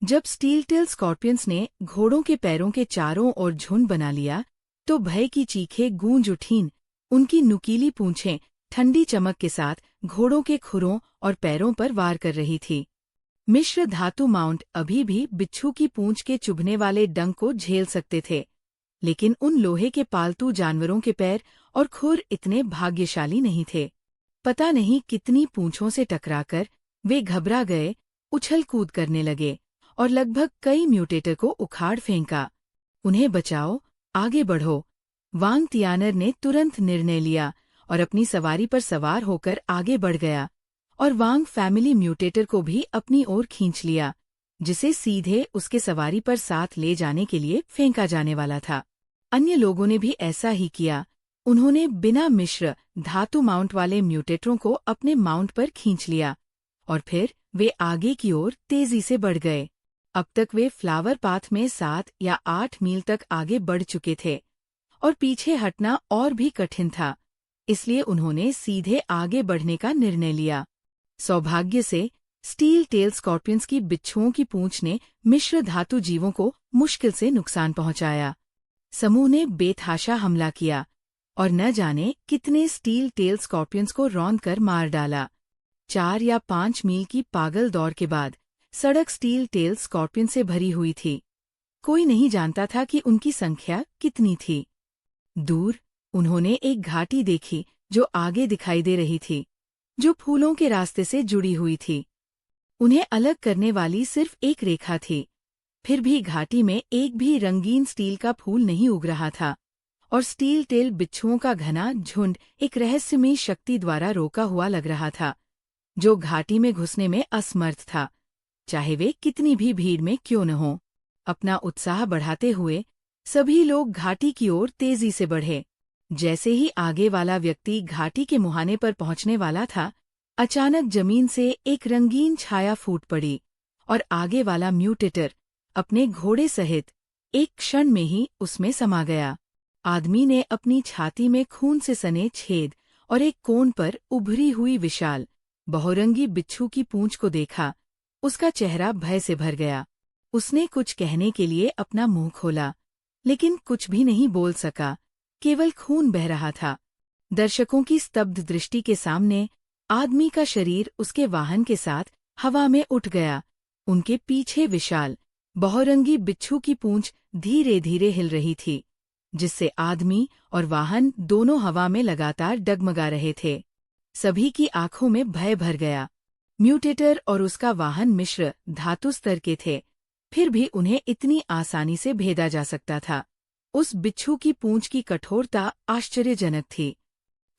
जब steel tell Scorpions ने घोड़ों के पैरों के चारों ओर झुंड बना लिया, तो भय की चीखें गूंज उठीं। उनकी नुकीली पूंछें ठंडी चमक के साथ घोड़ों के खुरों और पैरों पर वार कर रही थी। मिश्र धातु माउंट अभी भी बिच्छू की पूंछ के चुभने वाले डंक को झेल सकते थे, लेकिन उन लोहे के पालतू जानवरों के पैर और खुर इतने भाग्यशाली नहीं थे। पता नहीं कितनी पूंछों से टकराकर वे घबरा गए, उछल कूद करने लगे और लगभग कई म्यूटेटर को उखाड़ फेंका। उन्हें बचाओ, आगे बढ़ो। वांग तियानर ने तुरंत निर्णय लिया और अपनी सवारी पर सवार होकर आगे बढ़ गया, और वांग फैमिली म्यूटेटर को भी अपनी ओर खींच लिया, जिसे सीधे उसके सवारी पर साथ ले जाने के लिए फेंका जाने वाला था। अन्य लोगों ने भी ऐसा ही किया। उन्होंने बिना मिश्र धातु माउंट वाले म्यूटेटरों को अपने माउंट पर खींच लिया, और फिर वे आगे की ओर तेजी से बढ़ गए। अब तक वे फ्लावर पाथ में 7 या 8 मील तक आगे बढ़ चुके थे, और पीछे हटना और भी कठिन था, इसलिए उन्होंने सीधे आगे बढ़ने का निर्णय लिया। सौभाग्य से स्टील टेल स्कॉर्पियंस की बिच्छुओं की पूंछ ने मिश्र धातु जीवों को मुश्किल से नुकसान पहुंचाया। समूह ने बेतहाशा हमला किया और न जाने कितने स्टील टेल स्कॉर्पियंस को रौंद कर मार डाला। 4 या 5 मील की पागल दौड़ के बाद सड़क स्टील टेल स्कॉर्पियन से भरी हुई थी। कोई नहीं जानता था कि उनकी संख्या कितनी थी। दूर उन्होंने एक घाटी देखी जो आगे दिखाई दे रही थी, जो फूलों के रास्ते से जुड़ी हुई थी। उन्हें अलग करने वाली सिर्फ एक रेखा थी। फिर भी घाटी में एक भी रंगीन स्टील का फूल नहीं उग रहा था, और स्टील टेल बिच्छुओं का घना झुंड एक रहस्यमयी शक्ति द्वारा रोका हुआ लग रहा था, जो घाटी में घुसने में असमर्थ था, चाहे वे कितनी भी भीड़ में क्यों न हो। अपना उत्साह बढ़ाते हुए सभी लोग घाटी की ओर तेजी से बढ़े। जैसे ही आगे वाला व्यक्ति घाटी के मुहाने पर पहुंचने वाला था, अचानक जमीन से एक रंगीन छाया फूट पड़ी, और आगे वाला म्यूटेटर अपने घोड़े सहित एक क्षण में ही उसमें समा गया। आदमी ने अपनी छाती में खून से सने छेद और एक कोण पर उभरी हुई विशाल बहुरंगी बिच्छू की पूंछ को देखा। उसका चेहरा भय से भर गया। उसने कुछ कहने के लिए अपना मुंह खोला, लेकिन कुछ भी नहीं बोल सका, केवल खून बह रहा था। दर्शकों की स्तब्ध दृष्टि के सामने आदमी का शरीर उसके वाहन के साथ हवा में उठ गया। उनके पीछे विशाल बहुरंगी बिच्छू की पूंछ धीरे धीरे हिल रही थी, जिससे आदमी और वाहन दोनों हवा में लगातार डगमगा रहे थे। सभी की आंखों में भय भर गया। म्यूटेटर और उसका वाहन मिश्र धातु स्तर के थे, फिर भी उन्हें इतनी आसानी से भेदा जा सकता था। उस बिच्छू की पूंछ की कठोरता आश्चर्यजनक थी।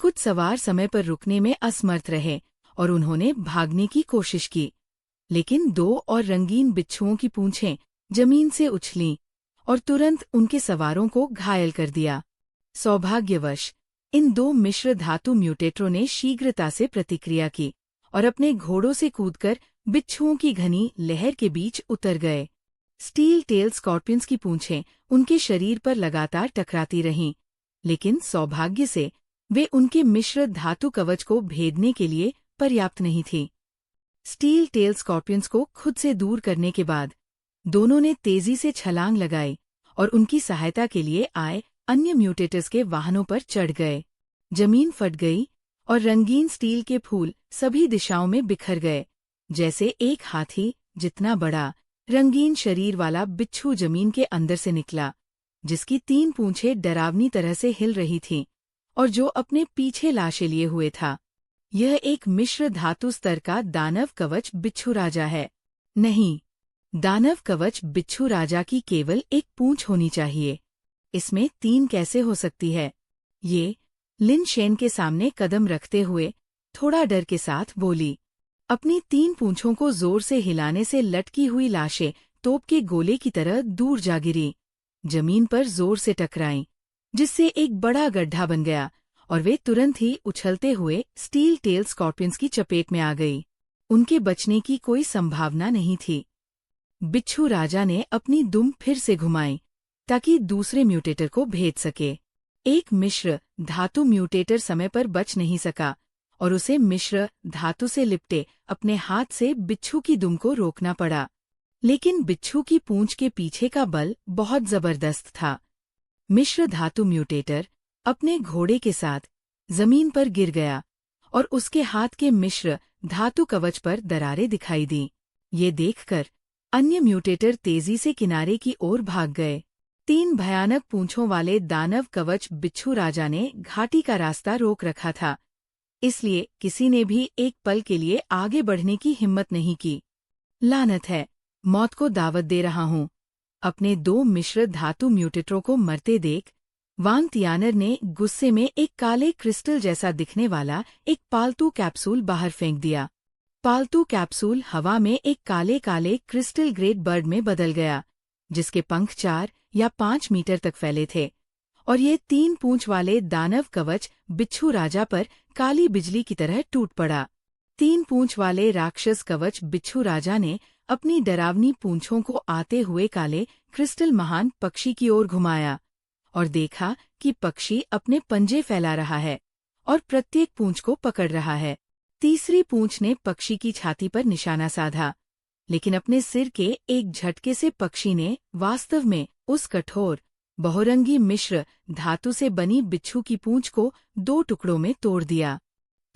कुछ सवार समय पर रुकने में असमर्थ रहे और उन्होंने भागने की कोशिश की, लेकिन 2 और रंगीन बिच्छुओं की पूंछें जमीन से उछलीं और तुरंत उनके सवारों को घायल कर दिया। सौभाग्यवश इन 2 मिश्र धातु म्यूटेटरों ने शीघ्रता से प्रतिक्रिया की और अपने घोड़ों से कूदकर बिच्छुओं की घनी लहर के बीच उतर गए। स्टील टेल स्कॉर्पियंस की पूंछें उनके शरीर पर लगातार टकराती रहीं, लेकिन सौभाग्य से वे उनके मिश्र धातु कवच को भेदने के लिए पर्याप्त नहीं थी। स्टील टेल स्कॉर्पियंस को खुद से दूर करने के बाद दोनों ने तेजी से छलांग लगाई और उनकी सहायता के लिए आए अन्य म्यूटेटर्स के वाहनों पर चढ़ गए। जमीन फट गई और रंगीन स्टील के फूल सभी दिशाओं में बिखर गए, जैसे एक हाथी जितना बड़ा रंगीन शरीर वाला बिच्छू जमीन के अंदर से निकला, जिसकी 3 पूंछें डरावनी तरह से हिल रही थीं और जो अपने पीछे लाशें लिए हुए था। यह एक मिश्र धातु स्तर का दानव कवच बिच्छू राजा है। नहीं, दानव कवच बिच्छू राजा की केवल एक पूंछ होनी चाहिए। इसमें 3 कैसे हो सकती है? ये लिन शेन के सामने कदम रखते हुए थोड़ा डर के साथ बोली। अपनी 3 पूंछों को जोर से हिलाने से लटकी हुई लाशें तोप के गोले की तरह दूर जा गिरी, जमीन पर जोर से टकराईं, जिससे एक बड़ा गड्ढा बन गया और वे तुरंत ही उछलते हुए स्टील टेल स्कॉर्पियंस की चपेट में आ गई। उनके बचने की कोई संभावना नहीं थी। बिच्छू राजा ने अपनी दुम फिर से घुमाई ताकि दूसरे म्यूटेटर को भेज सके। एक मिश्र धातु म्यूटेटर समय पर बच नहीं सका और उसे मिश्र धातु से लिपटे अपने हाथ से बिच्छू की दुम को रोकना पड़ा। लेकिन बिच्छू की पूंछ के पीछे का बल बहुत जबरदस्त था। मिश्र धातु म्यूटेटर अपने घोड़े के साथ जमीन पर गिर गया और उसके हाथ के मिश्र धातु कवच पर दरारें दिखाई दी। ये देखकर अन्य म्यूटेटर तेजी से किनारे की ओर भाग गए। 3 भयानक पूंछों वाले दानव कवच बिच्छू राजा ने घाटी का रास्ता रोक रखा था, इसलिए किसी ने भी एक पल के लिए आगे बढ़ने की हिम्मत नहीं की। लानत है, मौत को दावत दे रहा हूँ। अपने 2 मिश्र धातु म्यूटेटरों को मरते देख वांग तियानर ने गुस्से में एक काले क्रिस्टल जैसा दिखने वाला एक पालतू कैप्सूल बाहर फेंक दिया। पालतू कैप्सूल हवा में एक काले काले क्रिस्टल ग्रेट बर्ड में बदल गया, जिसके पंख 4 या 5 मीटर तक फैले थे, और ये 3 पूंछ वाले दानव कवच बिच्छू राजा पर काली बिजली की तरह टूट पड़ा। 3 पूंछ वाले राक्षस कवच बिच्छू राजा ने अपनी डरावनी पूंछों को आते हुए काले क्रिस्टल महान पक्षी की ओर घुमाया और देखा कि पक्षी अपने पंजे फैला रहा है और प्रत्येक पूंछ को पकड़ रहा है। तीसरी पूंछ ने पक्षी की छाती पर निशाना साधा, लेकिन अपने सिर के एक झटके से पक्षी ने वास्तव में उस कठोर बहुरंगी मिश्र धातु से बनी बिच्छू की पूंछ को 2 टुकड़ों में तोड़ दिया।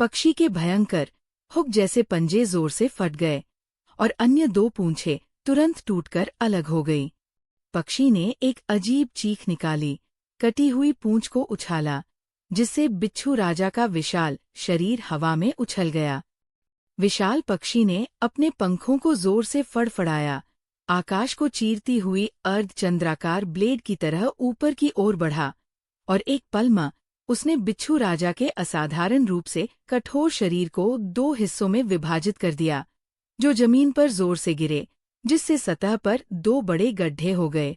पक्षी के भयंकर हुक जैसे पंजे जोर से फट गए और अन्य 2 पूंछें तुरंत टूटकर अलग हो गई। पक्षी ने एक अजीब चीख निकाली, कटी हुई पूंछ को उछाला, जिससे बिच्छू राजा का विशाल शरीर हवा में उछल गया। विशाल पक्षी ने अपने पंखों को जोर से फड़फड़ाया, आकाश को चीरती हुई अर्धचंद्राकार ब्लेड की तरह ऊपर की ओर बढ़ा और एक पल में उसने बिच्छू राजा के असाधारण रूप से कठोर शरीर को 2 हिस्सों में विभाजित कर दिया, जो जमीन पर जोर से गिरे, जिससे सतह पर 2 बड़े गड्ढे हो गए।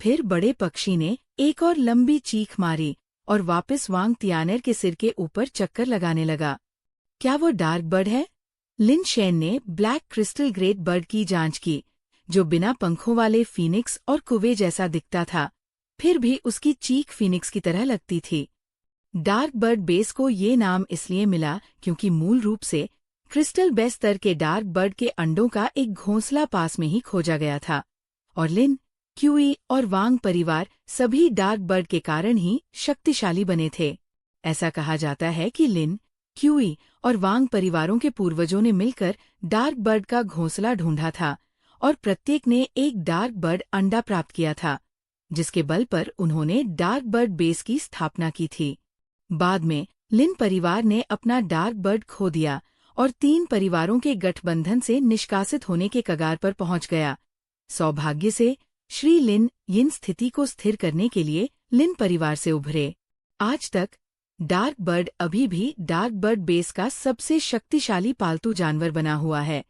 फिर बड़े पक्षी ने एक और लंबी चीख मारी और वापस वांग तियानर के सिर के ऊपर चक्कर लगाने लगा। क्या वो डार्क बर्ड है? लिन शेन ने ब्लैक क्रिस्टल ग्रेट बर्ड की जांच की, जो बिना पंखों वाले फीनिक्स और कुवे जैसा दिखता था, फिर भी उसकी चीख फीनिक्स की तरह लगती थी। डार्क बर्ड बेस को ये नाम इसलिए मिला क्योंकि मूल रूप से क्रिस्टल बेस स्तर के डार्क बर्ड के अंडों का एक घोंसला पास में ही खोजा गया था, और लिन, क्यूई और वांग परिवार सभी डार्क बर्ड के कारण ही शक्तिशाली बने थे। ऐसा कहा जाता है कि लिन, क्यूई और वांग परिवारों के पूर्वजों ने मिलकर डार्क बर्ड का घोंसला ढूंढा था और प्रत्येक ने एक डार्क बर्ड अंडा प्राप्त किया था, जिसके बल पर उन्होंने डार्क बर्ड बेस की स्थापना की थी। बाद में लिन परिवार ने अपना डार्क बर्ड खो दिया और 3 परिवारों के गठबंधन से निष्कासित होने के कगार पर पहुंच गया। सौभाग्य से श्री लिन इन स्थिति को स्थिर करने के लिए लिन परिवार से उभरे। आज तक डार्क बर्ड अभी भी डार्क बर्ड बेस का सबसे शक्तिशाली पालतू जानवर बना हुआ है।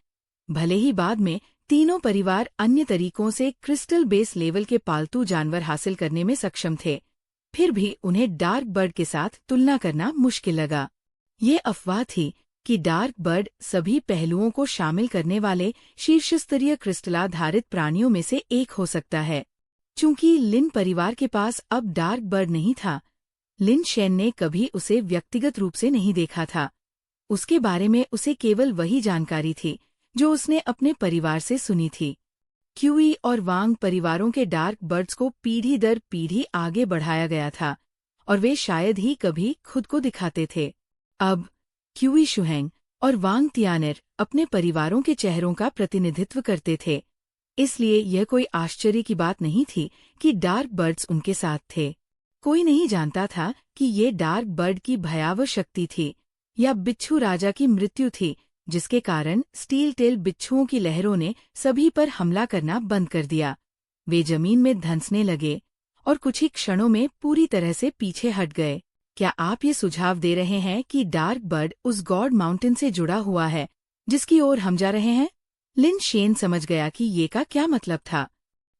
भले ही बाद में तीनों परिवार अन्य तरीकों से क्रिस्टल बेस लेवल के पालतू जानवर हासिल करने में सक्षम थे, फिर भी उन्हें डार्क बर्ड के साथ तुलना करना मुश्किल लगा। ये अफवाह थी कि डार्क बर्ड सभी पहलुओं को शामिल करने वाले शीर्षस्तरीय क्रिस्टलाधारित प्राणियों में से एक हो सकता है। चूंकि लिन परिवार के पास अब डार्क बर्ड नहीं था, लिन शेन ने कभी उसे व्यक्तिगत रूप से नहीं देखा था। उसके बारे में उसे केवल वही जानकारी थी जो उसने अपने परिवार से सुनी थी। क्यूई और वांग परिवारों के डार्क बर्ड्स को पीढ़ी दर पीढ़ी आगे बढ़ाया गया था और वे शायद ही कभी खुद को दिखाते थे। अब क्यूई शुहेंग और वांग तियानर अपने परिवारों के चेहरों का प्रतिनिधित्व करते थे, इसलिए यह कोई आश्चर्य की बात नहीं थी कि डार्क बर्ड्स उनके साथ थे। कोई नहीं जानता था कि ये डार्क बर्ड की भयावह शक्ति थी या बिच्छू राजा की मृत्यु थी, जिसके कारण स्टील टेल बिच्छुओं की लहरों ने सभी पर हमला करना बंद कर दिया। वे जमीन में धंसने लगे और कुछ ही क्षणों में पूरी तरह से पीछे हट गए। क्या आप ये सुझाव दे रहे हैं कि डार्क बर्ड उस गॉड माउंटेन से जुड़ा हुआ है जिसकी ओर हम जा रहे हैं? लिन शेन समझ गया कि ये का क्या मतलब था।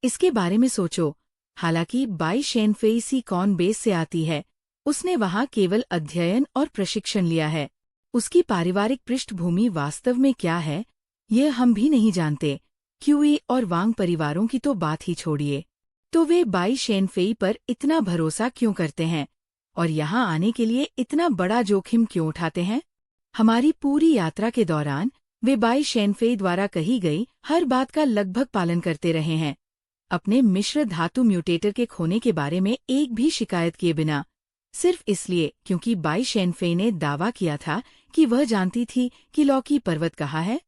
इसके बारे में सोचो। हालांकि बाई शेनफेई सी कॉन बेस से आती है, उसने वहां केवल अध्ययन और प्रशिक्षण लिया है। उसकी पारिवारिक पृष्ठभूमि वास्तव में क्या है, यह हम भी नहीं जानते। क्यूई और वांग परिवारों की तो बात ही छोड़िए, तो वे बाई शेनफेई पर इतना भरोसा क्यों करते हैं और यहाँ आने के लिए इतना बड़ा जोखिम क्यों उठाते हैं? हमारी पूरी यात्रा के दौरान वे बाई शेनफेई द्वारा कही गई हर बात का लगभग पालन करते रहे हैं, अपने मिश्र धातु म्यूटेटर के खोने के बारे में एक भी शिकायत किए बिना, सिर्फ इसलिए क्योंकि बाई शेनफेई ने दावा किया था कि वह जानती थी कि लॉकी पर्वत कहाँ है।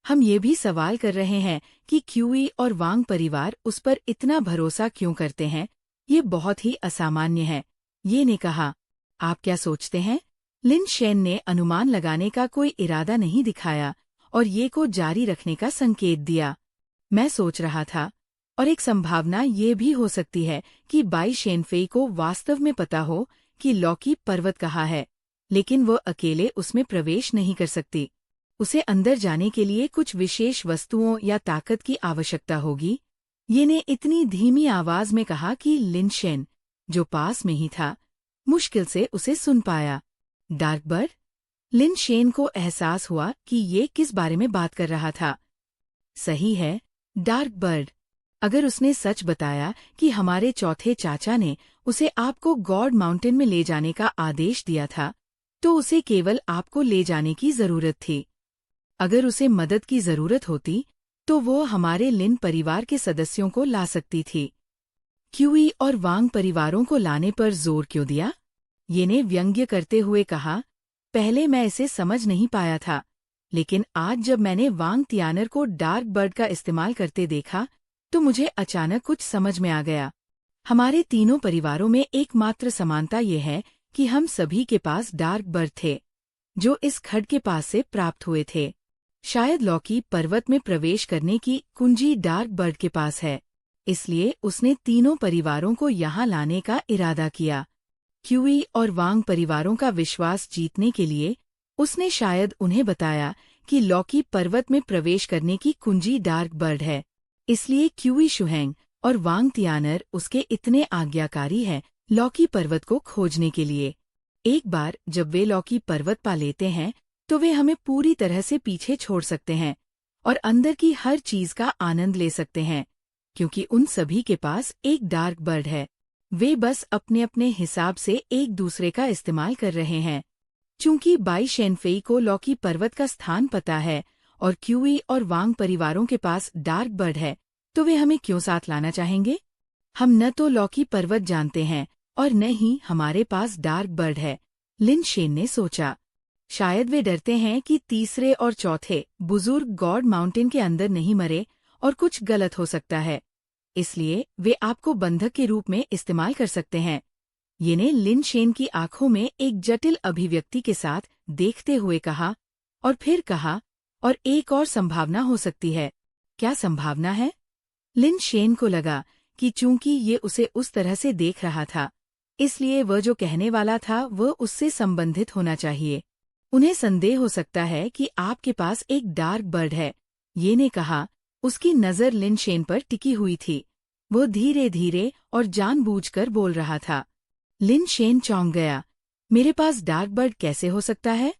हम ये भी सवाल कर रहे हैं कि क्यूई और वांग परिवार उस पर इतना भरोसा क्यों करते हैं। ये बहुत ही असामान्य है, ये ने कहा। आप क्या सोचते हैं? लिन शेन ने अनुमान लगाने का कोई इरादा नहीं दिखाया और ये को जारी रखने का संकेत दिया। मैं सोच रहा था, और एक संभावना ये भी हो सकती है कि बाई शेनफेई को वास्तव में पता हो कि लॉकी पर्वत कहाँ है, लेकिन वह अकेले उसमें प्रवेश नहीं कर सकती। उसे अंदर जाने के लिए कुछ विशेष वस्तुओं या ताकत की आवश्यकता होगी। ये ने इतनी धीमी आवाज में कहा कि लिन शेन, जो पास में ही था, मुश्किल से उसे सुन पाया। Dark bird? लिन शेन को एहसास हुआ कि ये किस बारे में बात कर रहा था। सही है, डार्क बर्ड। अगर उसने सच बताया कि हमारे चौथे चाचा ने उसे आपको गॉड माउंटेन में ले जाने का आदेश दिया था, तो उसे केवल आपको ले जाने की जरूरत थी। अगर उसे मदद की जरूरत होती, तो वो हमारे लिन परिवार के सदस्यों को ला सकती थी। क्यूई और वांग परिवारों को लाने पर जोर क्यों दिया? ये ने व्यंग्य करते हुए कहा। पहले मैं इसे समझ नहीं पाया था, लेकिन आज जब मैंने वांग तियानर को डार्क बर्ड का इस्तेमाल करते देखा, तो मुझे अचानक कुछ समझ में आ गया। हमारे तीनों परिवारों में एकमात्र समानता ये है कि हम सभी के पास डार्क बर्ड थे, जो इस खड्ड के पास से प्राप्त हुए थे। शायद लॉकी पर्वत में प्रवेश करने की कुंजी डार्क बर्ड के पास है, इसलिए उसने तीनों परिवारों को यहाँ लाने का इरादा किया। क्यूई और वांग परिवारों का विश्वास जीतने के लिए उसने शायद उन्हें बताया कि लॉकी पर्वत में प्रवेश करने की कुंजी डार्क बर्ड है। इसलिए क्यूई शुहेंग और वांग तियानर उसके इतने आज्ञाकारी हैं लॉकी पर्वत को खोजने के लिए। एक बार जब वे लॉकी पर्वत पा लेते हैं, तो वे हमें पूरी तरह से पीछे छोड़ सकते हैं और अंदर की हर चीज का आनंद ले सकते हैं, क्योंकि उन सभी के पास एक डार्क बर्ड है। वे बस अपने अपने हिसाब से एक दूसरे का इस्तेमाल कर रहे हैं। चूंकि बाई शेनफेई को लॉकी पर्वत का स्थान पता है और क्यूई और वांग परिवारों के पास डार्क बर्ड है, तो वे हमें क्यों साथ लाना चाहेंगे? हम न तो लॉकी पर्वत जानते हैं और न ही हमारे पास डार्क बर्ड है, लिन शेन ने सोचा। शायद वे डरते हैं कि तीसरे और चौथे बुजुर्ग गॉड माउंटेन के अंदर नहीं मरे और कुछ गलत हो सकता है, इसलिए वे आपको बंधक के रूप में इस्तेमाल कर सकते हैं। ये ने लिन शेन की आंखों में एक जटिल अभिव्यक्ति के साथ देखते हुए कहा, और फिर कहा, और एक और संभावना हो सकती है। क्या संभावना है? लिन शेन को लगा कि चूंकि ये उसे उस तरह से देख रहा था, इसलिए वह जो कहने वाला था वह उससे संबंधित होना चाहिए। उन्हें संदेह हो सकता है कि आपके पास एक डार्क बर्ड है, ये ने कहा। उसकी नज़र लिन शेन पर टिकी हुई थी। वो धीरे धीरे और जानबूझकर बोल रहा था। लिन शेन चौंक गया। मेरे पास डार्क बर्ड कैसे हो सकता है?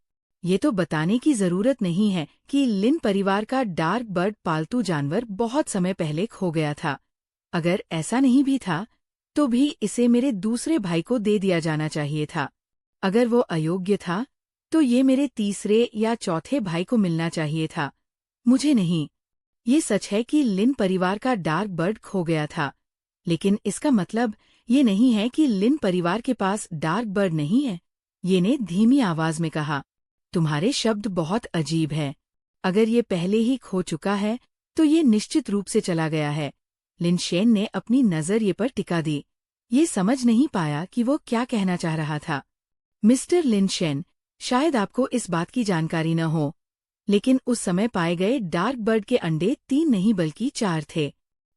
ये तो बताने की जरूरत नहीं है कि लिन परिवार का डार्क बर्ड पालतू जानवर बहुत समय पहले खो गया था। अगर ऐसा नहीं भी था, तो भी इसे मेरे दूसरे भाई को दे दिया जाना चाहिए था। अगर वो अयोग्य था, तो ये मेरे तीसरे या चौथे भाई को मिलना चाहिए था, मुझे नहीं। ये सच है कि लिन परिवार का डार्क बर्ड खो गया था, लेकिन इसका मतलब ये नहीं है कि लिन परिवार के पास डार्क बर्ड नहीं है, ये ने धीमी आवाज में कहा। तुम्हारे शब्द बहुत अजीब है। अगर ये पहले ही खो चुका है, तो ये निश्चित रूप से चला गया है। लिन शेन ने अपनी नजर ये पर टिका दी। ये समझ नहीं पाया कि वो क्या कहना चाह रहा था। मिस्टर लिन शेन, शायद आपको इस बात की जानकारी न हो, लेकिन उस समय पाए गए डार्क बर्ड के अंडे 3 नहीं बल्कि 4 थे।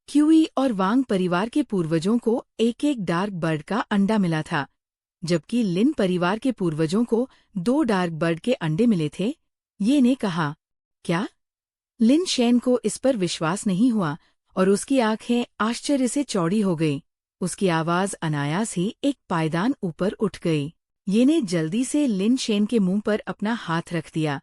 क्यूई और वांग परिवार के पूर्वजों को एक एक डार्क बर्ड का अंडा मिला था, जबकि लिन परिवार के पूर्वजों को 2 डार्क बर्ड के अंडे मिले थे, ये ने कहा। क्या? लिन शेन को इस पर विश्वास नहीं हुआ और उसकी आंखें आश्चर्य से चौड़ी हो गई। उसकी आवाज अनायास ही एक पायदान ऊपर उठ गई। ये ने जल्दी से लिन शेन के मुंह पर अपना हाथ रख दिया।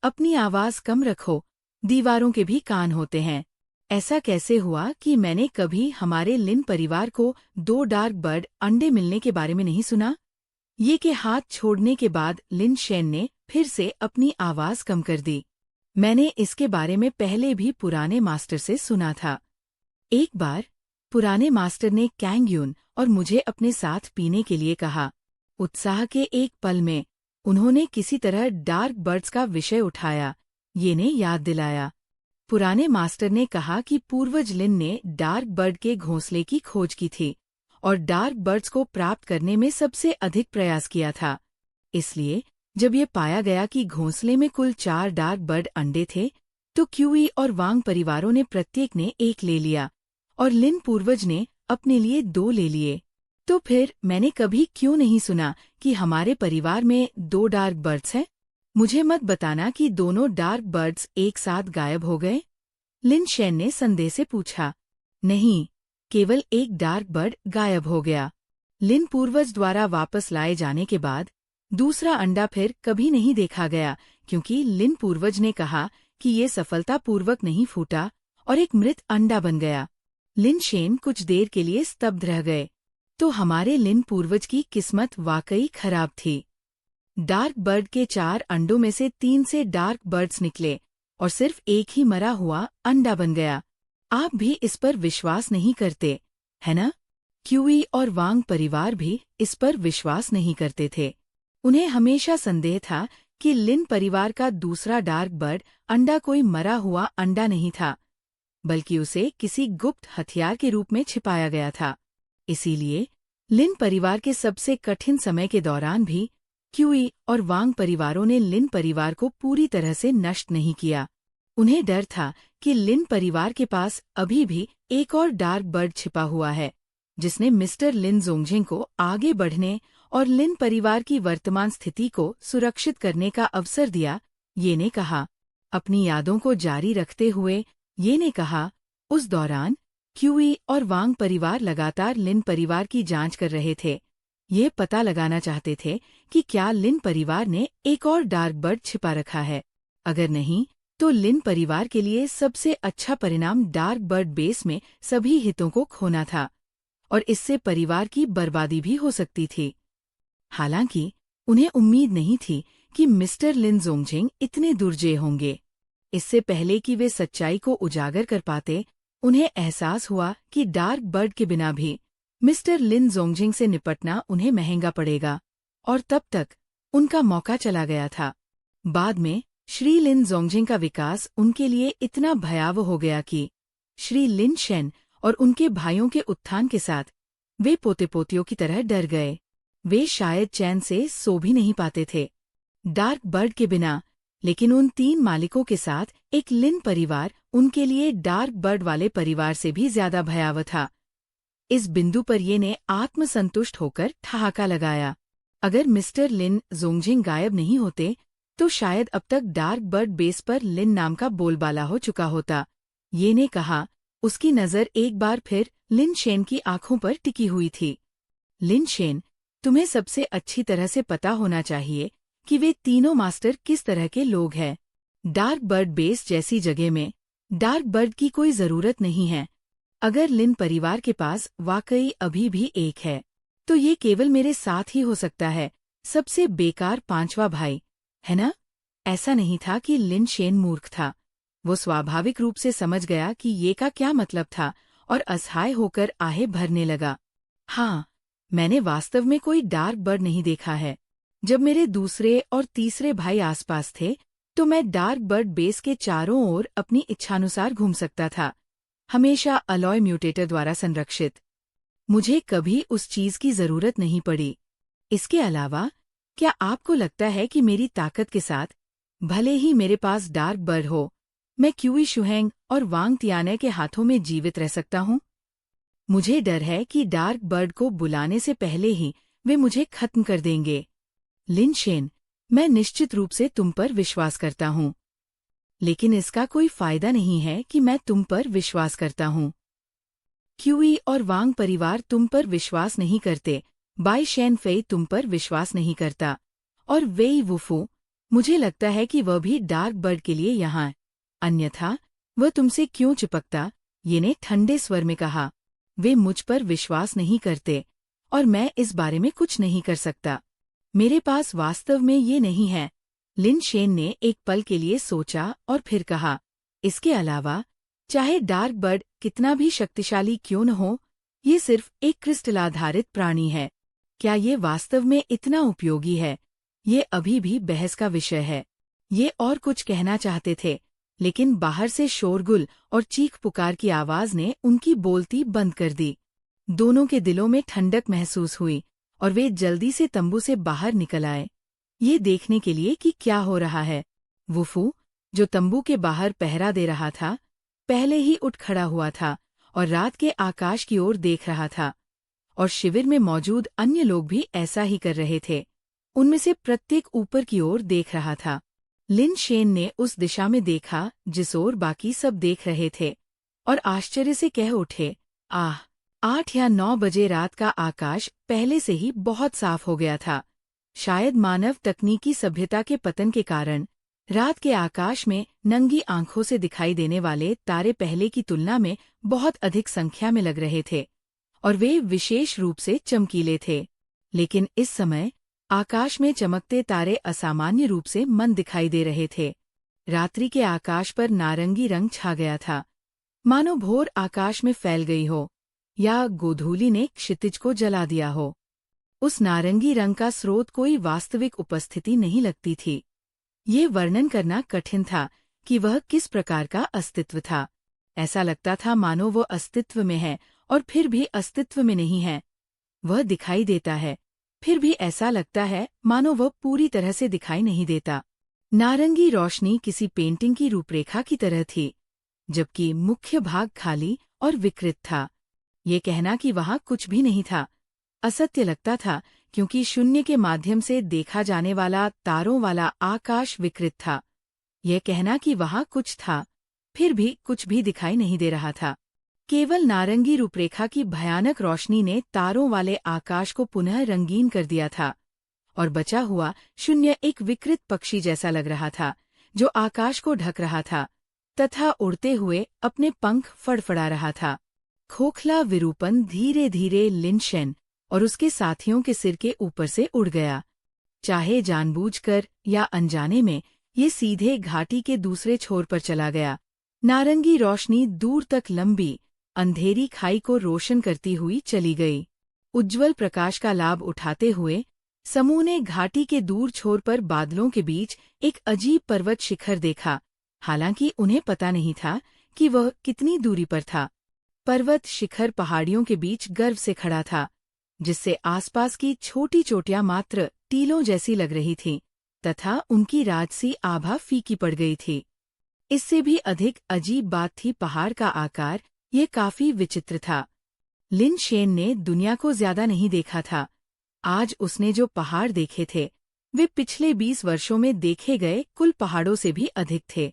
अपनी आवाज कम रखो, दीवारों के भी कान होते हैं। ऐसा कैसे हुआ कि मैंने कभी हमारे लिन परिवार को 2 डार्क बर्ड अंडे मिलने के बारे में नहीं सुना? ये के हाथ छोड़ने के बाद लिन शेन ने फिर से अपनी आवाज कम कर दी। मैंने इसके बारे में पहले भी पुराने मास्टर से सुना था। एक बार पुराने मास्टर ने कैंग यून और मुझे अपने साथ पीने के लिए कहा। उत्साह के एक पल में उन्होंने किसी तरह डार्क बर्ड्स का विषय उठाया, ये ने याद दिलाया। पुराने मास्टर ने कहा कि पूर्वज लिन ने डार्क बर्ड के घोंसले की खोज की थी और डार्क बर्ड्स को प्राप्त करने में सबसे अधिक प्रयास किया था। इसलिए जब ये पाया गया कि घोंसले में कुल 4 डार्क बर्ड अंडे थे, तो क्यूई और वांग परिवारों ने प्रत्येक ने एक ले लिया और लिन पूर्वज ने अपने लिए 2 ले लिए। तो फिर मैंने कभी क्यों नहीं सुना कि हमारे परिवार में 2 डार्क बर्ड्स हैं? मुझे मत बताना कि दोनों डार्क बर्ड्स एक साथ गायब हो गए? लिन शेन ने संदेह से पूछा। नहीं, केवल एक डार्क बर्ड गायब हो गया। लिन पूर्वज द्वारा वापस लाए जाने के बाद दूसरा अंडा फिर कभी नहीं देखा गया, क्योंकि लिन पूर्वज ने कहा कि ये सफलतापूर्वक नहीं फूटा और एक मृत अंडा बन गया। लिन शेन कुछ देर के लिए स्तब्ध रह गए। तो हमारे लिन पूर्वज की किस्मत वाकई खराब थी। डार्क बर्ड के 4 अंडों में से 3 से डार्क बर्ड्स निकले और सिर्फ एक ही मरा हुआ अंडा बन गया। आप भी इस पर विश्वास नहीं करते, है ना? क्यूई और वांग परिवार भी इस पर विश्वास नहीं करते थे। उन्हें हमेशा संदेह था कि लिन परिवार का दूसरा डार्क बर्ड अंडा कोई मरा हुआ अंडा नहीं था, बल्कि उसे किसी गुप्त हथियार के रूप में छिपाया गया था। इसीलिए लिन परिवार के सबसे कठिन समय के दौरान भी क्यूई और वांग परिवारों ने लिन परिवार को पूरी तरह से नष्ट नहीं किया। उन्हें डर था कि लिन परिवार के पास अभी भी एक और डार्क बर्ड छिपा हुआ है, जिसने मिस्टर लिन जोंगजिंग को आगे बढ़ने और लिन परिवार की वर्तमान स्थिति को सुरक्षित करने का अवसर दिया, ये ने कहा। अपनी यादों को जारी रखते हुए ये ने कहा, उस दौरान क्यूई और वांग परिवार लगातार लिन परिवार की जांच कर रहे थे। ये पता लगाना चाहते थे कि क्या लिन परिवार ने एक और डार्क बर्ड छिपा रखा है। अगर नहीं, तो लिन परिवार के लिए सबसे अच्छा परिणाम डार्क बर्ड बेस में सभी हितों को खोना था और इससे परिवार की बर्बादी भी हो सकती थी। हालांकि उन्हें उम्मीद नहीं थी कि मिस्टर लिन जोंगजिंग इतने दुर्जय होंगे। इससे पहले कि वे सच्चाई को उजागर कर पाते, उन्हें एहसास हुआ कि डार्क बर्ड के बिना भी मिस्टर लिन जोंगजिंग से निपटना उन्हें महंगा पड़ेगा, और तब तक उनका मौका चला गया था। बाद में श्री लिन जोंगजिंग का विकास उनके लिए इतना भयावह हो गया कि श्री लिन शेन और उनके भाइयों के उत्थान के साथ वे पोते पोतियों की तरह डर गए। वे शायद चैन से सो भी नहीं पाते थे। डार्क बर्ड के बिना, लेकिन उन 3 मालिकों के साथ एक लिन परिवार उनके लिए डार्क बर्ड वाले परिवार से भी ज्यादा भयावह था। इस बिंदु पर ये ने आत्मसंतुष्ट होकर ठहाका लगाया। अगर मिस्टर लिन जोंगजिंग गायब नहीं होते, तो शायद अब तक डार्क बर्ड बेस पर लिन नाम का बोलबाला हो चुका होता। ये ने कहा। उसकी नज़र एक बार फिर लिन शेन की आंखों पर टिकी हुई थी। लिन शेन, तुम्हें सबसे अच्छी तरह से पता होना चाहिए कि वे तीनों मास्टर किस तरह के लोग हैं। डार्क बर्ड बेस जैसी जगह में डार्क बर्ड की कोई जरूरत नहीं है। अगर लिन परिवार के पास वाकई अभी भी एक है, तो ये केवल मेरे साथ ही हो सकता है, सबसे बेकार 5वां भाई, है ना? ऐसा नहीं था कि लिन शेन मूर्ख था। वो स्वाभाविक रूप से समझ गया कि ये का क्या मतलब था और असहाय होकर आहें भरने लगा। हाँ, मैंने वास्तव में कोई डार्क बर्ड नहीं देखा है। जब मेरे दूसरे और तीसरे भाई आसपास थे, तो मैं डार्क बर्ड बेस के चारों ओर अपनी इच्छानुसार घूम सकता था, हमेशा अलॉय म्यूटेटर द्वारा संरक्षित। मुझे कभी उस चीज की जरूरत नहीं पड़ी। इसके अलावा, क्या आपको लगता है कि मेरी ताकत के साथ, भले ही मेरे पास डार्क बर्ड हो, मैं क्यूई शुहेंग और वांग तियाने के हाथों में जीवित रह सकता हूँ? मुझे डर है कि डार्क बर्ड को बुलाने से पहले ही वे मुझे खत्म कर देंगे। लिन शेन, मैं निश्चित रूप से तुम पर विश्वास करता हूँ, लेकिन इसका कोई फायदा नहीं है कि मैं तुम पर विश्वास करता हूँ। क्यूई और वांग परिवार तुम पर विश्वास नहीं करते, बाई शेन फेई तुम पर विश्वास नहीं करता, और वेई वुफू, मुझे लगता है कि वह भी डार्क बर्ड के लिए यहाँ है। अन्यथा वह तुमसे क्यों चिपकता? ये ने ठंडे स्वर में कहा। वे मुझ पर विश्वास नहीं करते, और मैं इस बारे में कुछ नहीं कर सकता। मेरे पास वास्तव में ये नहीं है। लिन शेन ने एक पल के लिए सोचा और फिर कहा, इसके अलावा चाहे डार्क बर्ड कितना भी शक्तिशाली क्यों न हो, ये सिर्फ एक क्रिस्टल आधारित प्राणी है। क्या ये वास्तव में इतना उपयोगी है? ये अभी भी बहस का विषय है। ये और कुछ कहना चाहते थे, लेकिन बाहर से शोरगुल और चीख पुकार की आवाज ने उनकी बोलती बंद कर दी। दोनों के दिलों में ठंडक महसूस हुई और वे जल्दी से तंबू से बाहर निकल आए, ये देखने के लिए कि क्या हो रहा है। वुफू, जो तंबू के बाहर पहरा दे रहा था, पहले ही उठ खड़ा हुआ था और रात के आकाश की ओर देख रहा था, और शिविर में मौजूद अन्य लोग भी ऐसा ही कर रहे थे। उनमें से प्रत्येक ऊपर की ओर देख रहा था। लिन शेन ने उस दिशा में देखा जिस ओर बाकी सब देख रहे थे, और आश्चर्य से कह उठे, आह! 8 या 9 बजे रात का आकाश पहले से ही बहुत साफ हो गया था। शायद मानव तकनीकी सभ्यता के पतन के कारण रात के आकाश में नंगी आंखों से दिखाई देने वाले तारे पहले की तुलना में बहुत अधिक संख्या में लग रहे थे, और वे विशेष रूप से चमकीले थे। लेकिन इस समय आकाश में चमकते तारे असामान्य रूप से मंद दिखाई दे रहे थे। रात्रि के आकाश पर नारंगी रंग छा गया था, मानो भोर आकाश में फैल गई हो या गोधूली ने क्षितिज को जला दिया हो। उस नारंगी रंग का स्रोत कोई वास्तविक उपस्थिति नहीं लगती थी। ये वर्णन करना कठिन था कि वह किस प्रकार का अस्तित्व था। ऐसा लगता था मानो वो अस्तित्व में है और फिर भी अस्तित्व में नहीं है। वह दिखाई देता है, फिर भी ऐसा लगता है मानो वह पूरी तरह से दिखाई नहीं देता। नारंगी रोशनी किसी पेंटिंग की रूपरेखा की तरह थी, जबकि मुख्य भाग खाली और विकृत था। ये कहना कि वहाँ कुछ भी नहीं था असत्य लगता था, क्योंकि शून्य के माध्यम से देखा जाने वाला तारों वाला आकाश विकृत था। यह कहना कि वहाँ कुछ था, फिर भी कुछ भी दिखाई नहीं दे रहा था। केवल नारंगी रूपरेखा की भयानक रोशनी ने तारों वाले आकाश को पुनः रंगीन कर दिया था, और बचा हुआ शून्य एक विकृत पक्षी जैसा लग रहा था, जो आकाश को ढक रहा था तथा उड़ते हुए अपने पंख फड़फड़ा रहा था। खोखला विरूपन धीरे धीरे लिन शेन और उसके साथियों के सिर के ऊपर से उड़ गया। चाहे जानबूझकर या अनजाने में, ये सीधे घाटी के दूसरे छोर पर चला गया। नारंगी रोशनी दूर तक लंबी अंधेरी खाई को रोशन करती हुई चली गई। उज्ज्वल प्रकाश का लाभ उठाते हुए समूह ने घाटी के दूर छोर पर बादलों के बीच एक अजीब पर्वत शिखर देखा, हालांकि उन्हें पता नहीं था कि वह कितनी दूरी पर था। पर्वत शिखर पहाड़ियों के बीच गर्व से खड़ा था, जिससे आसपास की छोटी चोटियां मात्र टीलों जैसी लग रही थीं, तथा उनकी राजसी आभा फीकी पड़ गई थी। इससे भी अधिक अजीब बात थी पहाड़ का आकार। ये काफी विचित्र था। लिन शेन ने दुनिया को ज्यादा नहीं देखा था। आज उसने जो पहाड़ देखे थे, वे पिछले 20 वर्षों में देखे गए कुल पहाड़ों से भी अधिक थे।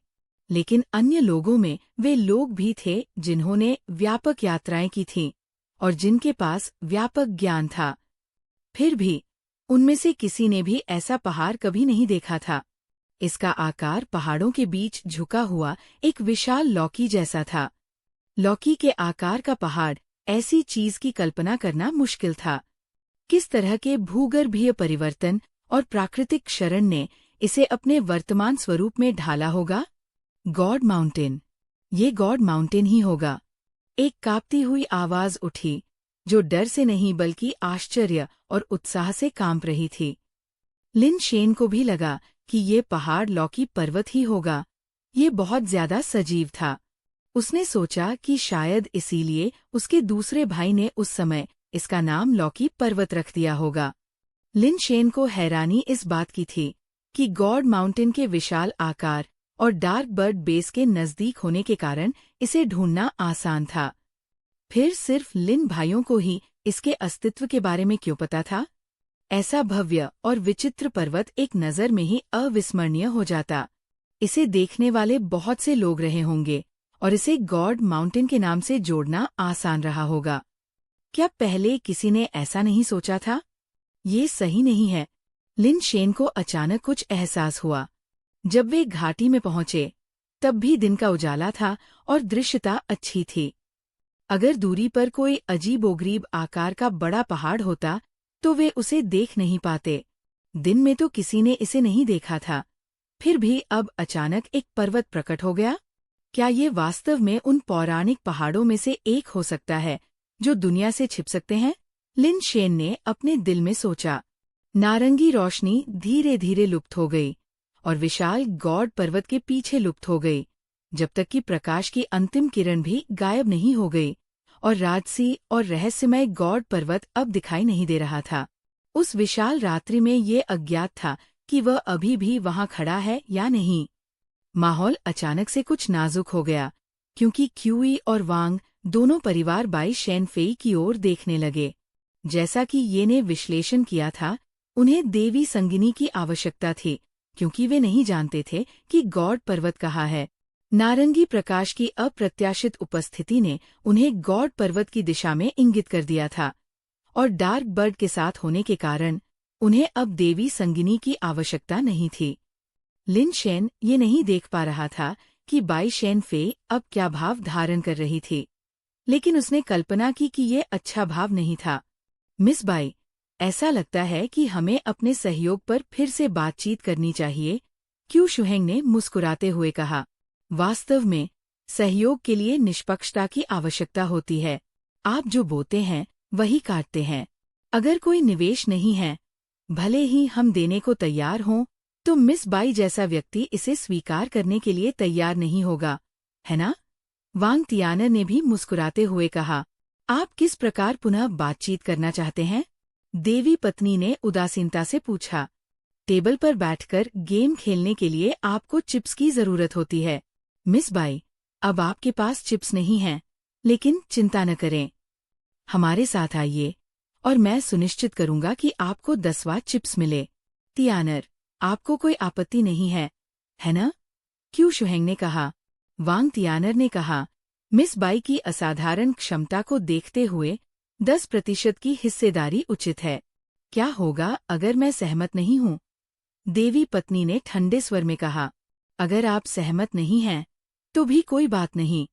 लेकिन अन्य लोगों में वे लोग भी थे जिन्होंने व्यापक यात्राएं की थीं और जिनके पास व्यापक ज्ञान था। फिर भी उनमें से किसी ने भी ऐसा पहाड़ कभी नहीं देखा था। इसका आकार पहाड़ों के बीच झुका हुआ एक विशाल लौकी जैसा था। लौकी के आकार का पहाड़, ऐसी चीज की कल्पना करना मुश्किल था। किस तरह के भूगर्भीय परिवर्तन और प्राकृतिक क्षरण ने इसे अपने वर्तमान स्वरूप में ढाला होगा? गॉड माउंटेन, ये गॉड माउंटेन ही होगा। एक कांपती हुई आवाज उठी, जो डर से नहीं बल्कि आश्चर्य और उत्साह से कांप रही थी। लिन शेन को भी लगा कि ये पहाड़ लौकी पर्वत ही होगा। ये बहुत ज्यादा सजीव था। उसने सोचा कि शायद इसीलिए उसके दूसरे भाई ने उस समय इसका नाम लौकी पर्वत रख दिया होगा। लिन शेन को हैरानी इस बात की थी कि गॉड माउंटेन के विशाल आकार और डार्क बर्ड बेस के नजदीक होने के कारण इसे ढूंढना आसान था। फिर सिर्फ लिन भाइयों को ही इसके अस्तित्व के बारे में क्यों पता था? ऐसा भव्य और विचित्र पर्वत एक नज़र में ही अविस्मरणीय हो जाता। इसे देखने वाले बहुत से लोग रहे होंगे और इसे गॉड माउंटेन के नाम से जोड़ना आसान रहा होगा। क्या पहले किसी ने ऐसा नहीं सोचा था? ये सही नहीं है। लिन शेन को अचानक कुछ एहसास हुआ। जब वे घाटी में पहुंचे, तब भी दिन का उजाला था और दृश्यता अच्छी थी। अगर दूरी पर कोई अजीबोगरीब आकार का बड़ा पहाड़ होता, तो वे उसे देख नहीं पाते। दिन में तो किसी ने इसे नहीं देखा था, फिर भी अब अचानक एक पर्वत प्रकट हो गया। क्या ये वास्तव में उन पौराणिक पहाड़ों में से एक हो सकता है जो दुनिया से छिप सकते हैं? लिन शेन ने अपने दिल में सोचा। नारंगी रोशनी धीरे धीरे लुप्त हो गई और विशाल गॉड पर्वत के पीछे लुप्त हो गई, जब तक कि प्रकाश की अंतिम किरण भी गायब नहीं हो गई और राजसी और रहस्यमय गॉड पर्वत अब दिखाई नहीं दे रहा था। उस विशाल रात्रि में ये अज्ञात था कि वह अभी भी वहां खड़ा है या नहीं। माहौल अचानक से कुछ नाजुक हो गया, क्योंकि क्यूई और वांग दोनों परिवार बाई शेनफेई की ओर देखने लगे। जैसा कि ये ने विश्लेषण किया था, उन्हें देवी संगिनी की आवश्यकता थी, क्योंकि वे नहीं जानते थे कि गॉड पर्वत कहाँ है। नारंगी प्रकाश की अप्रत्याशित उपस्थिति ने उन्हें गॉड पर्वत की दिशा में इंगित कर दिया था, और डार्क बर्ड के साथ होने के कारण उन्हें अब देवी संगिनी की आवश्यकता नहीं थी। लिन शेन ये नहीं देख पा रहा था कि बाई शेनफे अब क्या भाव धारण कर रही थी, लेकिन उसने कल्पना की कि ये अच्छा भाव नहीं था। मिस बाई, ऐसा लगता है कि हमें अपने सहयोग पर फिर से बातचीत करनी चाहिए, क्यू शुहेंग ने मुस्कुराते हुए कहा। वास्तव में सहयोग के लिए निष्पक्षता की आवश्यकता होती है। आप जो बोते हैं वही काटते हैं। अगर कोई निवेश नहीं है, भले ही हम देने को तैयार हों, तो मिस बाई जैसा व्यक्ति इसे स्वीकार करने के लिए तैयार नहीं होगा, है ना? वांग तियानर ने भी मुस्कुराते हुए कहा। आप किस प्रकार पुनः बातचीत करना चाहते हैं? देवी पत्नी ने उदासीनता से पूछा। टेबल पर बैठकर गेम खेलने के लिए आपको चिप्स की जरूरत होती है। मिस बाई, अब आपके पास चिप्स नहीं हैं, लेकिन चिंता न करें। हमारे साथ आइए और मैं सुनिश्चित करूंगा कि आपको 10वां चिप्स मिले। तियानर, आपको कोई आपत्ति नहीं है ना? क्यू शुहेंग ने कहा। वांग तियानर ने कहा, मिस बाई की असाधारण क्षमता को देखते हुए 10% की हिस्सेदारी उचित है। क्या होगा अगर मैं सहमत नहीं हूँ? देवी पत्नी ने ठंडे स्वर में कहा। अगर आप सहमत नहीं हैं, तो भी कोई बात नहीं।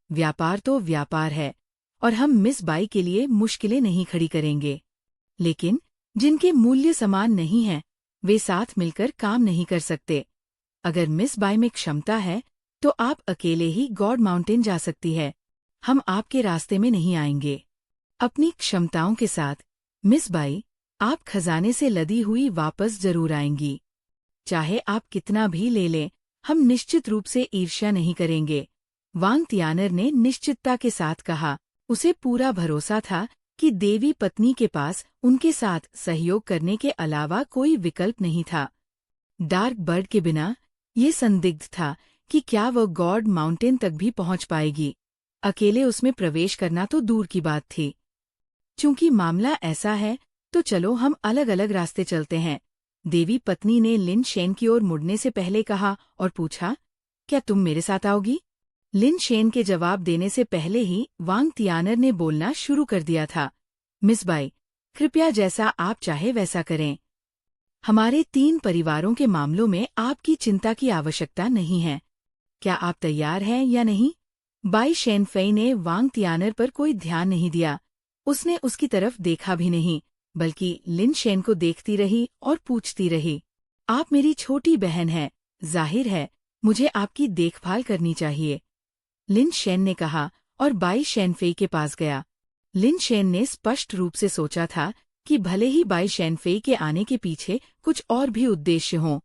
व्यापार तो व्यापार है, और हम मिस बाई के लिए मुश्किलें नहीं खड़ी करेंगे। लेकिन जिनके मूल्य समान नहीं हैं, वे साथ मिलकर काम नहीं कर सकते। अगर मिस बाई में क्षमता है, तो आप अकेले ही गॉड माउंटेन जा सकती है। हम आपके रास्ते में नहीं आएंगे। अपनी क्षमताओं के साथ, मिस बाई, आप खजाने से लदी हुई वापस जरूर आएंगी। चाहे आप कितना भी ले लें, हम निश्चित रूप से ईर्ष्या नहीं करेंगे। वांग तियानर ने निश्चितता के साथ कहा। उसे पूरा भरोसा था कि देवी पत्नी के पास उनके साथ सहयोग करने के अलावा कोई विकल्प नहीं था। डार्क बर्ड के बिना ये संदिग्ध था कि क्या वह गॉड माउंटेन तक भी पहुंच पाएगी। अकेले उसमें प्रवेश करना तो दूर की बात थी। चूंकि मामला ऐसा है, तो चलो हम अलग अलग रास्ते चलते हैं। देवी पत्नी ने लिन शेन की ओर मुड़ने से पहले कहा और पूछा, क्या तुम मेरे साथ आओगी? लिन शेन के जवाब देने से पहले ही वांग तियानर ने बोलना शुरू कर दिया था। मिस बाई, कृपया जैसा आप चाहे वैसा करें। हमारे 3 परिवारों के मामलों में आपकी चिंता की आवश्यकता नहीं है। क्या आप तैयार हैं या नहीं? बाई शेनफेई ने वांग तियानर पर कोई ध्यान नहीं दिया। उसने उसकी तरफ देखा भी नहीं, बल्कि लिन शेन को देखती रही और पूछती रही। आप मेरी छोटी बहन हैं, जाहिर है मुझे आपकी देखभाल करनी चाहिए। लिन शेन ने कहा और बाई शेनफेई के पास गया। लिन शेन ने स्पष्ट रूप से सोचा था कि भले ही बाई शेनफेई के आने के पीछे कुछ और भी उद्देश्य हों,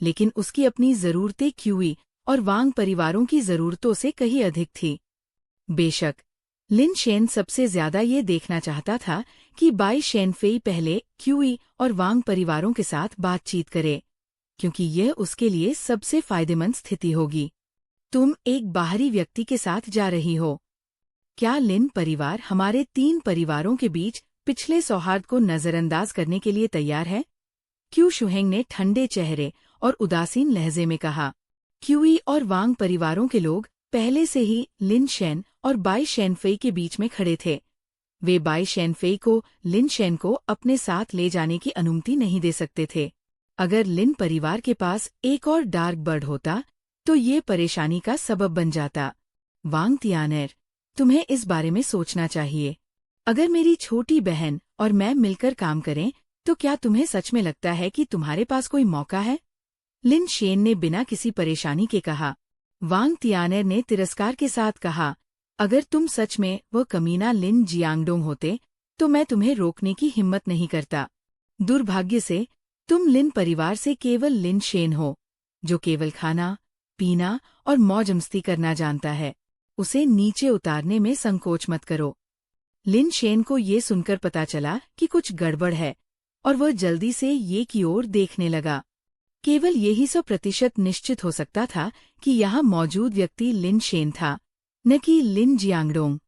लेकिन उसकी अपनी जरूरतें क्यूई और वांग परिवारों की जरूरतों से कहीं अधिक थी। बेशक, लिन शेन सबसे ज्यादा ये देखना चाहता था कि बाई शेनफेई पहले क्यूई और वांग परिवारों के साथ बातचीत करे, क्योंकि यह उसके लिए सबसे फायदेमंद स्थिति होगी। तुम एक बाहरी व्यक्ति के साथ जा रही हो। क्या लिन परिवार हमारे 3 परिवारों के बीच पिछले सौहार्द को नजरअंदाज करने के लिए तैयार है? क्यू शुहेंग ने ठंडे चेहरे और उदासीन लहजे में कहा। क्यूई और वांग परिवारों के लोग पहले से ही लिन शेन और बाई शेनफेई के बीच में खड़े थे। वे बाई शेनफेई को लिन शेन को अपने साथ ले जाने की अनुमति नहीं दे सकते थे। अगर लिन परिवार के पास एक और डार्क बर्ड होता, तो ये परेशानी का सबब बन जाता। वांग तियानर, तुम्हें इस बारे में सोचना चाहिए। अगर मेरी छोटी बहन और मैं मिलकर काम करें, तो क्या तुम्हें सच में लगता है कि तुम्हारे पास कोई मौका है? लिन शेन ने बिना किसी परेशानी के कहा। वांग तियानर ने तिरस्कार के साथ कहा, अगर तुम सच में वह कमीना लिन जियांगडोंग होते तो मैं तुम्हें रोकने की हिम्मत नहीं करता। दुर्भाग्य से तुम लिन परिवार से केवल लिन शेन हो, जो केवल खाना, पीना और मौज-मस्ती करना जानता है। उसे नीचे उतारने में संकोच मत करो। लिन शेन को ये सुनकर पता चला कि कुछ गड़बड़ है और वह जल्दी से ये की ओर देखने लगा। केवल यही 100% निश्चित हो सकता था कि यहाँ मौजूद व्यक्ति लिन शेन था, न कि लिन जियांगडोंग।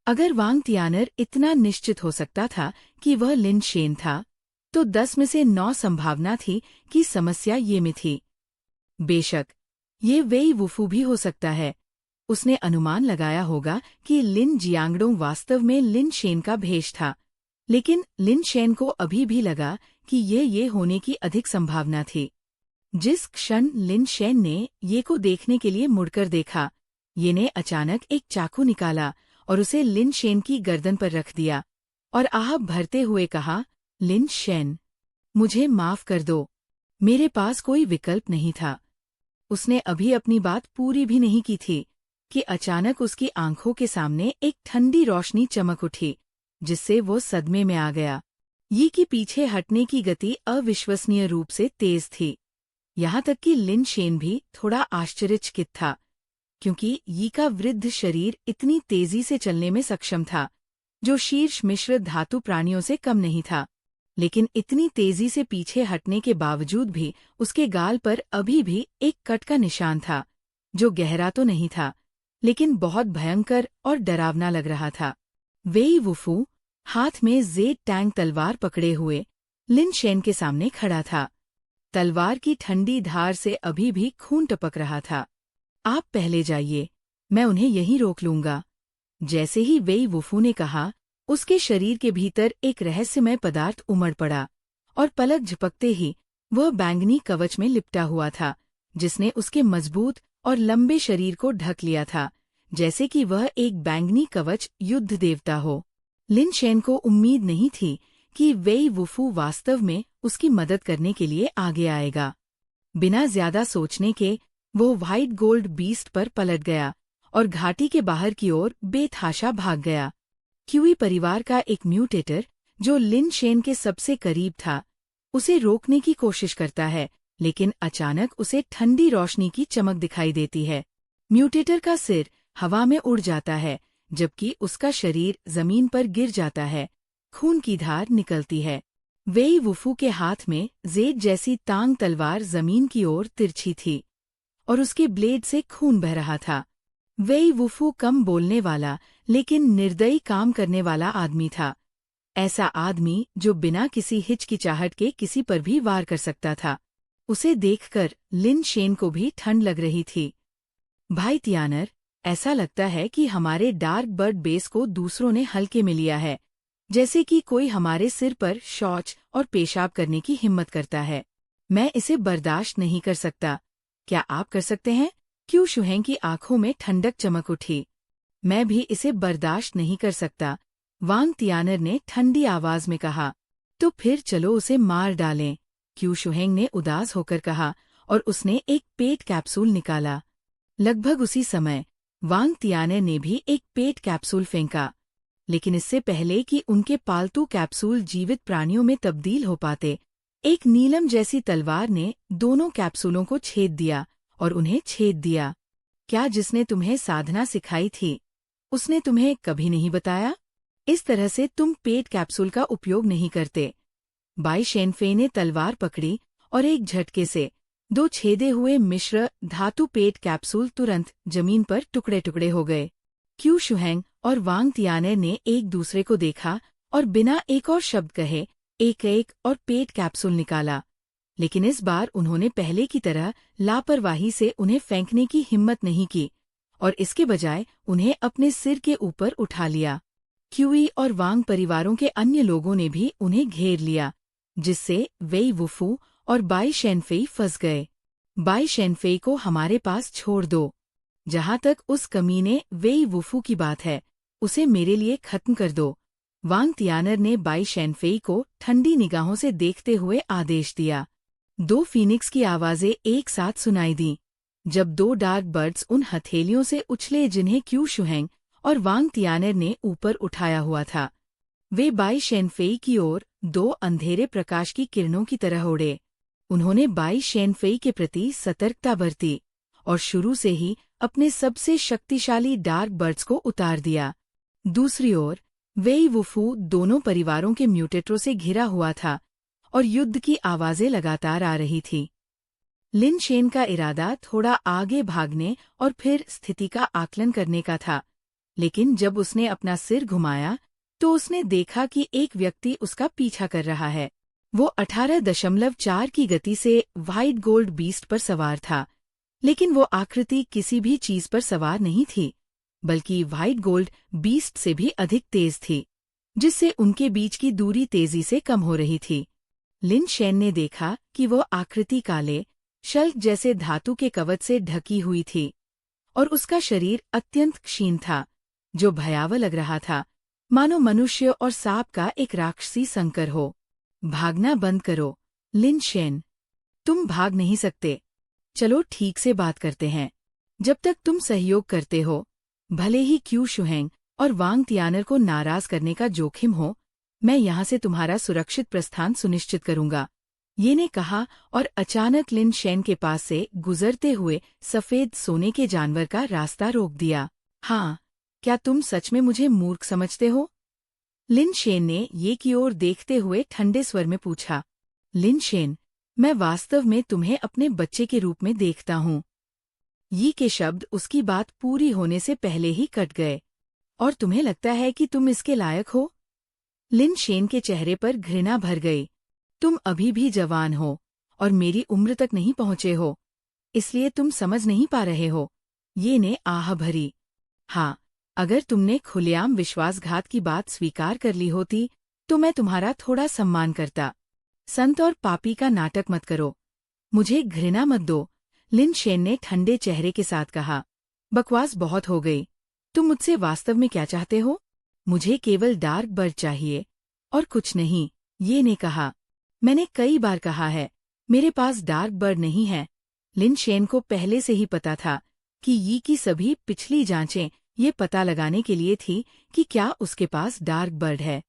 अगर वांग तियानर इतना निश्चित हो सकता था कि वह लिन शेन था, तो 10 में से 9 संभावना थी कि समस्या ये में थी। बेशक, ये वेई वुफू भी हो सकता है। उसने अनुमान लगाया होगा कि लिन जियांगडोंग वास्तव में लिन शेन का भेष था, लेकिन लिन शेन को अभी भी लगा कि ये होने की अधिक संभावना थी। जिस क्षण लिन शेन ने ये को देखने के लिए मुड़कर देखा, ये ने अचानक एक चाकू निकाला और उसे लिन शेन की गर्दन पर रख दिया और आह भरते हुए कहा, लिन शेन, मुझे माफ कर दो, मेरे पास कोई विकल्प नहीं था। उसने अभी अपनी बात पूरी भी नहीं की थी कि अचानक उसकी आंखों के सामने एक ठंडी रोशनी चमक उठी, जिससे वो सदमे में आ गया। ये की पीछे हटने की गति अविश्वसनीय रूप से तेज थी। यहाँ तक कि लिन शेन भी थोड़ा आश्चर्यचकित था, क्योंकि यी का वृद्ध शरीर इतनी तेजी से चलने में सक्षम था, जो शीर्ष मिश्र धातु प्राणियों से कम नहीं था। लेकिन इतनी तेजी से पीछे हटने के बावजूद भी उसके गाल पर अभी भी एक कट का निशान था, जो गहरा तो नहीं था, लेकिन बहुत भयंकर और डरावना लग रहा था। वेई वुफू हाथ में जेड टैंग तलवार पकड़े हुए लिन शेन के सामने खड़ा था। तलवार की ठंडी धार से अभी भी खून टपक रहा था। आप पहले जाइए, मैं उन्हें यहीं रोक लूंगा। जैसे ही वेई वुफू ने कहा, उसके शरीर के भीतर एक रहस्यमय पदार्थ उमड़ पड़ा और पलक झपकते ही वह बैंगनी कवच में लिपटा हुआ था, जिसने उसके मजबूत और लंबे शरीर को ढक लिया था, जैसे कि वह एक बैंगनी कवच युद्ध देवता हो। लिन शेन को उम्मीद नहीं थी कि वेई वुफू वास्तव में उसकी मदद करने के लिए आगे आएगा। बिना ज्यादा सोचने के वो व्हाइट गोल्ड बीस्ट पर पलट गया और घाटी के बाहर की ओर बेतहाशा भाग गया। क्यूई परिवार का एक म्यूटेटर, जो लिन शेन के सबसे करीब था, उसे रोकने की कोशिश करता है, लेकिन अचानक उसे ठंडी रोशनी की चमक दिखाई देती है। म्यूटेटर का सिर हवा में उड़ जाता है, जबकि उसका शरीर जमीन पर गिर जाता है। खून की धार निकलती है। वेई वुफू के हाथ में जेड जैसी तांग तलवार जमीन की ओर तिरछी थी और उसके ब्लेड से खून बह रहा था। वेई वुफू कम बोलने वाला लेकिन निर्दयी काम करने वाला आदमी था। ऐसा आदमी जो बिना किसी हिचकिचाहट के किसी पर भी वार कर सकता था। उसे देखकर लिन शेन को भी ठंड लग रही थी। भाई तियानर, ऐसा लगता है कि हमारे डार्क बर्ड बेस को दूसरों ने हल्के में लिया है, जैसे कि कोई हमारे सिर पर शौच और पेशाब करने की हिम्मत करता है। मैं इसे बर्दाश्त नहीं कर सकता। क्या आप कर सकते हैं? क्यू शुहेंग की आंखों में ठंडक चमक उठी। मैं भी इसे बर्दाश्त नहीं कर सकता, वांग तियानर ने ठंडी आवाज में कहा। तो फिर चलो उसे मार डालें, क्यू शुहेंग ने उदास होकर कहा और उसने एक पेट कैप्सूल निकाला। लगभग उसी समय वांग तियानर ने भी एक पेट कैप्सूल फेंका, लेकिन इससे पहले कि उनके पालतू कैप्सूल जीवित प्राणियों में तब्दील हो पाते, एक नीलम जैसी तलवार ने दोनों कैप्सूलों को छेद दिया और उन्हें छेद दिया। क्या जिसने तुम्हें साधना सिखाई थी, उसने तुम्हें कभी नहीं बताया? इस तरह से तुम पेट कैप्सूल का उपयोग नहीं करते। बाई शेनफे ने तलवार पकड़ी और एक झटके से 2 छेदे हुए मिश्र धातु पेट कैप्सूल तुरंत जमीन पर टुकड़े टुकड़े हो गए। क्यू शुहेंग और वांग तियानर ने एक दूसरे को देखा और बिना एक और शब्द कहे एक एक और पेट कैप्सूल निकाला, लेकिन इस बार उन्होंने पहले की तरह लापरवाही से उन्हें फेंकने की हिम्मत नहीं की और इसके बजाय उन्हें अपने सिर के ऊपर उठा लिया। क्यूई और वांग परिवारों के अन्य लोगों ने भी उन्हें घेर लिया, जिससे वेई वुफू और बाई शेनफेई फंस गए। बाई शेनफेई को हमारे पास छोड़ दो। जहाँ तक उस कमीने वेई वुफू की बात है, उसे मेरे लिए खत्म कर दो। वांग तियानर ने बाई शेनफेई को ठंडी निगाहों से देखते हुए आदेश दिया। दो फीनिक्स की आवाजें एक साथ सुनाई दी। जब दो डार्क बर्ड्स उन हथेलियों से उछले जिन्हें क्यू शुहेंग और वांग तियानर ने ऊपर उठाया हुआ था, वे बाई शेनफेई की ओर दो अंधेरे प्रकाश की किरणों की तरह उड़े। उन्होंने बाई शेनफेई के प्रति सतर्कता बरती और शुरू से ही अपने सबसे शक्तिशाली डार्क बर्ड्स को उतार दिया। दूसरी ओर वेई वुफू दोनों परिवारों के म्यूटेटरों से घिरा हुआ था और युद्ध की आवाजें लगातार आ रही थी। लिन शेन का इरादा थोड़ा आगे भागने और फिर स्थिति का आकलन करने का था, लेकिन जब उसने अपना सिर घुमाया तो उसने देखा कि एक व्यक्ति उसका पीछा कर रहा है। वो 18.4 की गति से व्हाइट गोल्ड बीस्ट पर सवार था, लेकिन वो आकृति किसी भी चीज पर सवार नहीं थी, बल्कि व्हाइट गोल्ड बीस्ट से भी अधिक तेज थी, जिससे उनके बीच की दूरी तेजी से कम हो रही थी। लिन शेन ने देखा कि वो आकृति काले शल्क जैसे धातु के कवच से ढकी हुई थी और उसका शरीर अत्यंत क्षीण था, जो भयावह लग रहा था, मानो मनुष्य और सांप का एक राक्षसी संकर हो। भागना बंद करो, लिन शेन। तुम भाग नहीं सकते। चलो ठीक से बात करते हैं। जब तक तुम सहयोग करते हो, भले ही क्यू शुहेंग और वांग तियानर को नाराज करने का जोखिम हो, मैं यहाँ से तुम्हारा सुरक्षित प्रस्थान सुनिश्चित करूंगा, ये ने कहा और अचानक लिन शेन के पास से गुजरते हुए सफेद सोने के जानवर का रास्ता रोक दिया। हाँ, क्या तुम सच में मुझे मूर्ख समझते हो? लिन शेन ने ये की ओर देखते हुए ठंडे स्वर में पूछा। लिन शेन, मैं वास्तव में तुम्हें अपने बच्चे के रूप में देखता हूँ। ये के शब्द उसकी बात पूरी होने से पहले ही कट गए। और तुम्हें लगता है कि तुम इसके लायक हो? लिन शेन के चेहरे पर घृणा भर गई। तुम अभी भी जवान हो और मेरी उम्र तक नहीं पहुंचे हो, इसलिए तुम समझ नहीं पा रहे हो, ये ने आह भरी। हाँ, अगर तुमने खुलेआम विश्वासघात की बात स्वीकार कर ली होती तो मैं तुम्हारा थोड़ा सम्मान करता। संत और पापी का नाटक मत करो, मुझे घृणा मत दो, लिन शेन ने ठंडे चेहरे के साथ कहा। बकवास बहुत हो गई। तुम मुझसे वास्तव में क्या चाहते हो? मुझे केवल डार्क बर्ड चाहिए और कुछ नहीं, ये ने कहा। मैंने कई बार कहा है, मेरे पास डार्क बर्ड नहीं है। लिन शेन को पहले से ही पता था कि ये की सभी पिछली जांचें ये पता लगाने के लिए थी कि क्या उसके पास डार्क बर्ड है।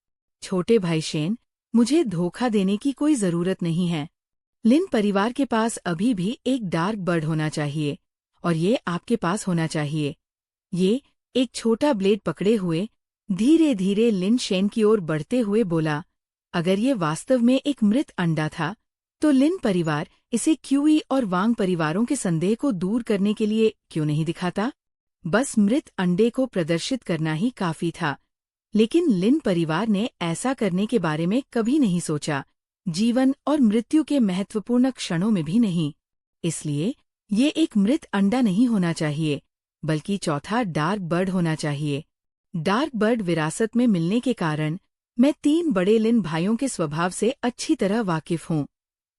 छोटे भाई शेन, मुझे धोखा देने की कोई जरूरत नहीं है। लिन परिवार के पास अभी भी एक डार्क बर्ड होना चाहिए और ये आपके पास होना चाहिए। ये एक छोटा ब्लेड पकड़े हुए धीरे धीरे लिन शेन की ओर बढ़ते हुए बोला। अगर ये वास्तव में एक मृत अंडा था तो लिन परिवार इसे क्यूई और वांग परिवारों के संदेह को दूर करने के लिए क्यों नहीं दिखाता? बस मृत अंडे को प्रदर्शित करना ही काफी था, लेकिन लिन परिवार ने ऐसा करने के बारे में कभी नहीं सोचा, जीवन और मृत्यु के महत्वपूर्ण क्षणों में भी नहीं। इसलिए ये एक मृत अंडा नहीं होना चाहिए, बल्कि चौथा डार्क बर्ड होना चाहिए। डार्क बर्ड विरासत में मिलने के कारण मैं 3 बड़े लिन भाइयों के स्वभाव से अच्छी तरह वाकिफ हूँ।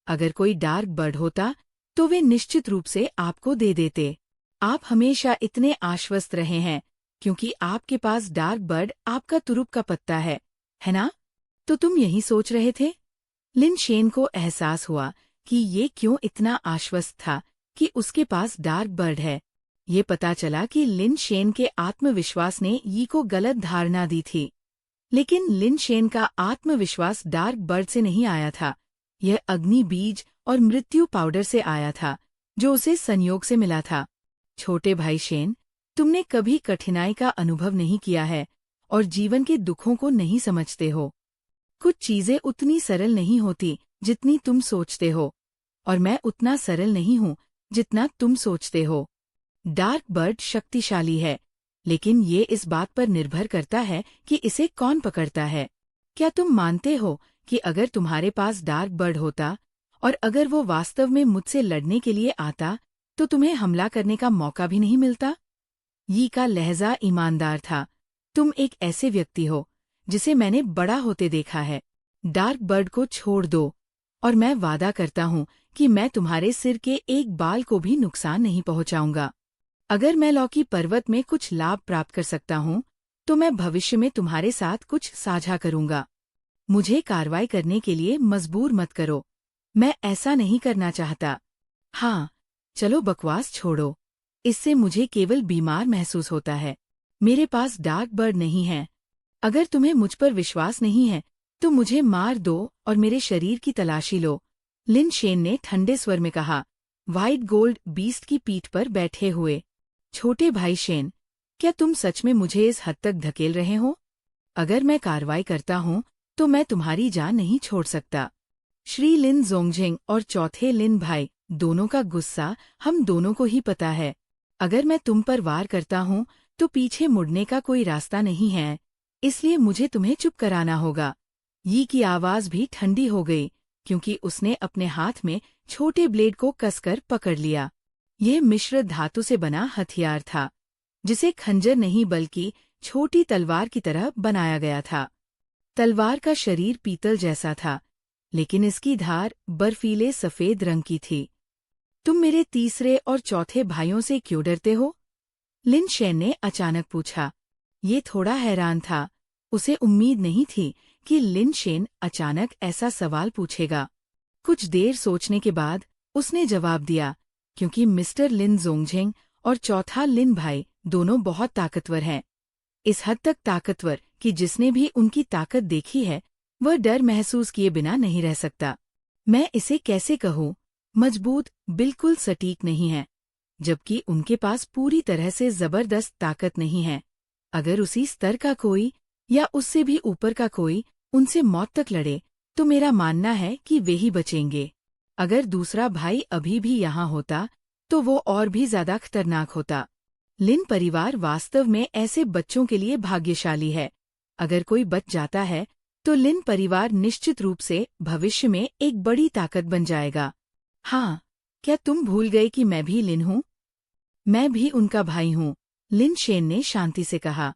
अगर कोई डार्क बर्ड होता तो वे निश्चित रूप से आपको दे देते। आप हमेशा इतने आश्वस्त रहे हैं क्योंकि आपके पास डार्क बर्ड आपका तुरुप का पत्ता है ना? तो तुम यही सोच रहे थे? लिन शेन को एहसास हुआ कि ये क्यों इतना आश्वस्त था कि उसके पास डार्क बर्ड है। ये पता चला कि लिन शेन के आत्मविश्वास ने यी को गलत धारणा दी थी, लेकिन लिन शेन का आत्मविश्वास डार्क बर्ड से नहीं आया था। यह अग्नि बीज और मृत्यु पाउडर से आया था, जो उसे संयोग से मिला था। छोटे भाई शेन, तुमने कभी कठिनाई का अनुभव नहीं किया है और जीवन के दुखों को नहीं समझते हो। कुछ चीजें उतनी सरल नहीं होती जितनी तुम सोचते हो, और मैं उतना सरल नहीं हूँ जितना तुम सोचते हो। डार्क बर्ड शक्तिशाली है, लेकिन ये इस बात पर निर्भर करता है कि इसे कौन पकड़ता है। क्या तुम मानते हो कि अगर तुम्हारे पास डार्क बर्ड होता और अगर वो वास्तव में मुझसे लड़ने के लिए आता तो तुम्हें हमला करने का मौका भी नहीं मिलता? यी का लहजा ईमानदार था। तुम एक ऐसे व्यक्ति हो जिसे मैंने बड़ा होते देखा है। डार्क बर्ड को छोड़ दो और मैं वादा करता हूँ कि मैं तुम्हारे सिर के एक बाल को भी नुकसान नहीं पहुंचाऊंगा। अगर मैं लौकी पर्वत में कुछ लाभ प्राप्त कर सकता हूँ तो मैं भविष्य में तुम्हारे साथ कुछ साझा करूंगा। मुझे कार्रवाई करने के लिए मजबूर मत करो। मैं ऐसा नहीं करना चाहता। हाँ, चलो बकवास छोड़ो। इससे मुझे केवल बीमार महसूस होता है। मेरे पास डार्क बर्ड नहीं है। अगर तुम्हें मुझ पर विश्वास नहीं है तो मुझे मार दो और मेरे शरीर की तलाशी लो, लिन शेन ने ठंडे स्वर में कहा, व्हाइट गोल्ड बीस्ट की पीठ पर बैठे हुए। छोटे भाई शेन, क्या तुम सच में मुझे इस हद तक धकेल रहे हो? अगर मैं कार्रवाई करता हूँ तो मैं तुम्हारी जान नहीं छोड़ सकता। श्री लिन जोंगजिंग और चौथे लिन भाई दोनों का गुस्सा हम दोनों को ही पता है। अगर मैं तुम पर वार करता हूँ तो पीछे मुड़ने का कोई रास्ता नहीं है, इसलिए मुझे तुम्हें चुप कराना होगा। यी की आवाज भी ठंडी हो गई क्योंकि उसने अपने हाथ में छोटे ब्लेड को कसकर पकड़ लिया। यह मिश्र धातु से बना हथियार था, जिसे खंजर नहीं बल्कि छोटी तलवार की तरह बनाया गया था। तलवार का शरीर पीतल जैसा था, लेकिन इसकी धार बर्फीले सफेद रंग की थी। तुम मेरे तीसरे और चौथे भाइयों से क्यों डरते हो? लिन शेन ने अचानक पूछा। ये थोड़ा हैरान था। उसे उम्मीद नहीं थी कि लिन शेन अचानक ऐसा सवाल पूछेगा। कुछ देर सोचने के बाद उसने जवाब दिया, क्योंकि मिस्टर लिन जोंगजिंग और चौथा लिन भाई दोनों बहुत ताकतवर हैं। इस हद तक ताकतवर कि जिसने भी उनकी ताकत देखी है वह डर महसूस किए बिना नहीं रह सकता। मैं इसे कैसे कहूँ? मजबूत, बिल्कुल सटीक नहीं है, जबकि उनके पास पूरी तरह से जबरदस्त ताकत नहीं है। अगर उसी स्तर का कोई या उससे भी ऊपर का कोई उनसे मौत तक लड़े तो मेरा मानना है कि वे ही बचेंगे। अगर दूसरा भाई अभी भी यहाँ होता तो वो और भी ज्यादा खतरनाक होता। लिन परिवार वास्तव में ऐसे बच्चों के लिए भाग्यशाली है। अगर कोई बच जाता है तो लिन परिवार निश्चित रूप से भविष्य में एक बड़ी ताकत बन जाएगा। हाँ, क्या तुम भूल गए कि मैं भी लिन हूँ? मैं भी उनका भाई हूँ, लिन शेन ने शांति से कहा।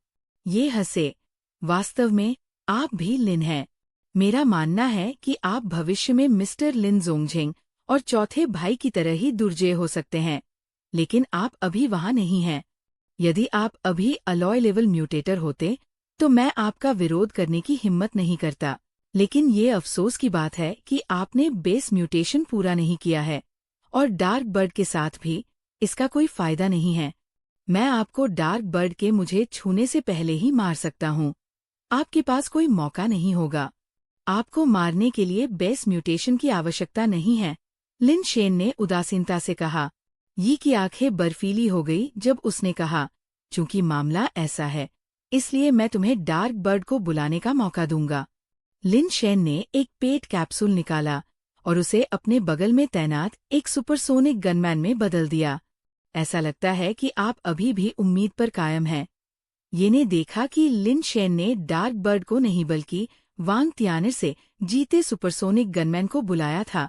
ये हंसे। वास्तव में आप भी लिन हैं। मेरा मानना है कि आप भविष्य में मिस्टर लिन जोंगजिंग और चौथे भाई की तरह ही दुर्जय हो सकते हैं, लेकिन आप अभी वहाँ नहीं हैं। यदि आप अभी अलॉय लेवल म्यूटेटर होते तो मैं आपका विरोध करने की हिम्मत नहीं करता, लेकिन ये अफसोस की बात है कि आपने बेस म्यूटेशन पूरा नहीं किया है, और डार्क बर्ड के साथ भी इसका कोई फायदा नहीं है। मैं आपको डार्क बर्ड के मुझे छूने से पहले ही मार सकता हूँ। आपके पास कोई मौका नहीं होगा। आपको मारने के लिए बेस म्यूटेशन की आवश्यकता नहीं है, लिन शेन ने उदासीनता से कहा। यी की आंखें बर्फीली हो गई जब उसने कहा, चूंकि मामला ऐसा है, इसलिए मैं तुम्हें डार्क बर्ड को बुलाने का मौका दूंगा। लिन शेन ने एक पेट कैप्सूल निकाला और उसे अपने बगल में तैनात एक सुपरसोनिक गनमैन में बदल दिया। ऐसा लगता है कि आप अभी भी उम्मीद पर कायम हैं। ये ने देखा कि लिन शेन ने डार्क बर्ड को नहीं बल्कि वांग तियानर से जीते सुपरसोनिक गनमैन को बुलाया था।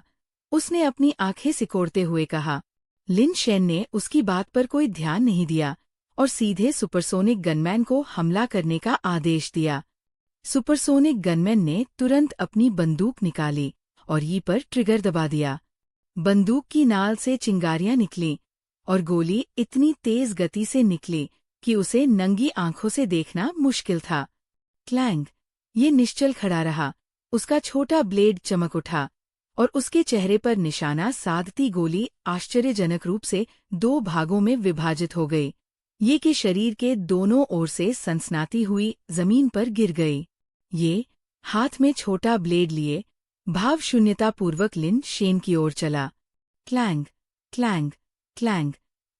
उसने अपनी आंखें सिकोड़ते हुए कहा। लिन शेन ने उसकी बात पर कोई ध्यान नहीं दिया और सीधे सुपरसोनिक गनमैन को हमला करने का आदेश दिया। सुपरसोनिक गनमैन ने तुरंत अपनी बंदूक निकाली और यी पर ट्रिगर दबा दिया। बंदूक की नाल से चिंगारियां निकलीं और गोली इतनी तेज गति से निकली कि उसे नंगी आंखों से देखना मुश्किल था। क्लैंग! ये निश्चल खड़ा रहा। उसका छोटा ब्लेड चमक उठा और उसके चेहरे पर निशाना साधती गोली आश्चर्यजनक रूप से 2 भागों में विभाजित हो गई। ये के शरीर के दोनों ओर से सनसनाती हुई जमीन पर गिर गई। ये हाथ में छोटा ब्लेड लिए भावशून्यतापूर्वक लिन शेन की ओर चला। Clang, clang, clang.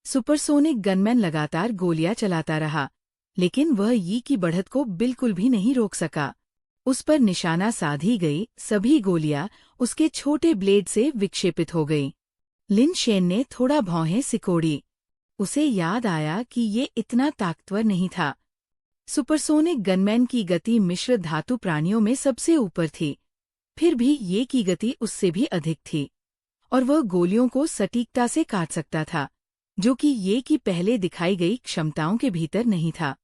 Supersonic gunman लगातार गोलियां चलाता रहा, लेकिन वह यी की बढ़त को बिल्कुल भी नहीं रोक सका। उस पर निशाना साधी गई सभी गोलियां उसके छोटे ब्लेड से विक्षेपित हो गईं। लिन शेन ने थोड़ा भौहें सिकोड़ी। उसे याद आया कि ये इतना ताकतवर नहीं था। सुपरसोनिक गनमैन की गति मिश्र धातु प्राणियों में सबसे ऊपर थी, फिर भी ये की गति उससे भी अधिक थी, और वह गोलियों को सटीकता से काट सकता था, जो कि ये की पहले दिखाई गई क्षमताओं के भीतर नहीं था।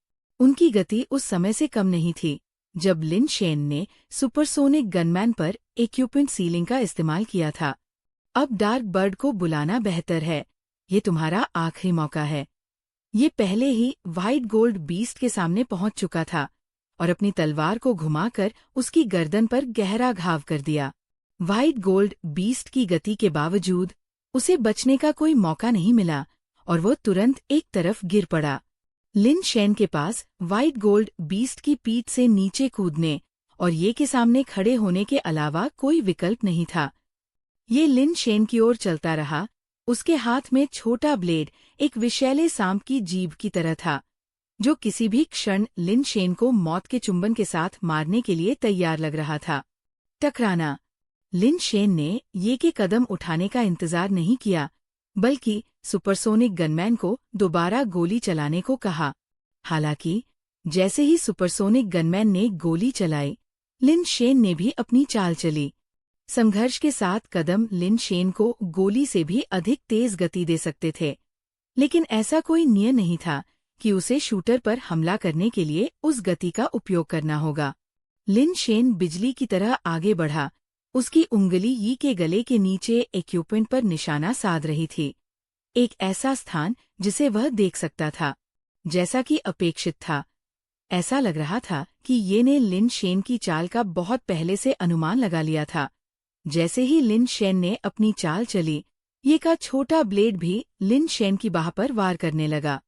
उनकी गति उस समय से कम नहीं थी जब लिन शेन ने सुपरसोनिक गनमैन पर इक्विपमेंट सीलिंग का इस्तेमाल किया था। अब डार्क बर्ड को बुलाना बेहतर है। ये तुम्हारा आखिरी मौका है। ये पहले ही व्हाइट गोल्ड बीस्ट के सामने पहुंच चुका था और अपनी तलवार को घुमाकर उसकी गर्दन पर गहरा घाव कर दिया। व्हाइट गोल्ड बीस्ट की गति के बावजूद उसे बचने का कोई मौका नहीं मिला और वो तुरंत एक तरफ गिर पड़ा। लिन शेन के पास व्हाइट गोल्ड बीस्ट की पीठ से नीचे कूदने और ये के सामने खड़े होने के अलावा कोई विकल्प नहीं था। ये लिन शेन की ओर चलता रहा। उसके हाथ में छोटा ब्लेड एक विषैले सांप की जीभ की तरह था, जो किसी भी क्षण लिन शेन को मौत के चुंबन के साथ मारने के लिए तैयार लग रहा था। टकराना। लिन शेन ने ये के कदम उठाने का इंतजार नहीं किया, बल्कि सुपरसोनिक गनमैन को दोबारा गोली चलाने को कहा। हालांकि जैसे ही सुपरसोनिक गनमैन ने गोली चलाई, लिन शेन ने भी अपनी चाल चली। संघर्ष के साथ कदम लिन शेन को गोली से भी अधिक तेज गति दे सकते थे, लेकिन ऐसा कोई नियम नहीं था कि उसे शूटर पर हमला करने के लिए उस गति का उपयोग करना होगा। लिन शेन बिजली की तरह आगे बढ़ा। उसकी उंगली यी के गले के नीचे इक्विपमेंट पर निशाना साध रही थी, एक ऐसा स्थान जिसे वह देख सकता था। जैसा कि अपेक्षित था, ऐसा लग रहा था कि ये ने लिन शेन की चाल का बहुत पहले से अनुमान लगा लिया था। जैसे ही लिन शेन ने अपनी चाल चली, ये का छोटा ब्लेड भी लिन शेन की बाह पर वार करने लगा।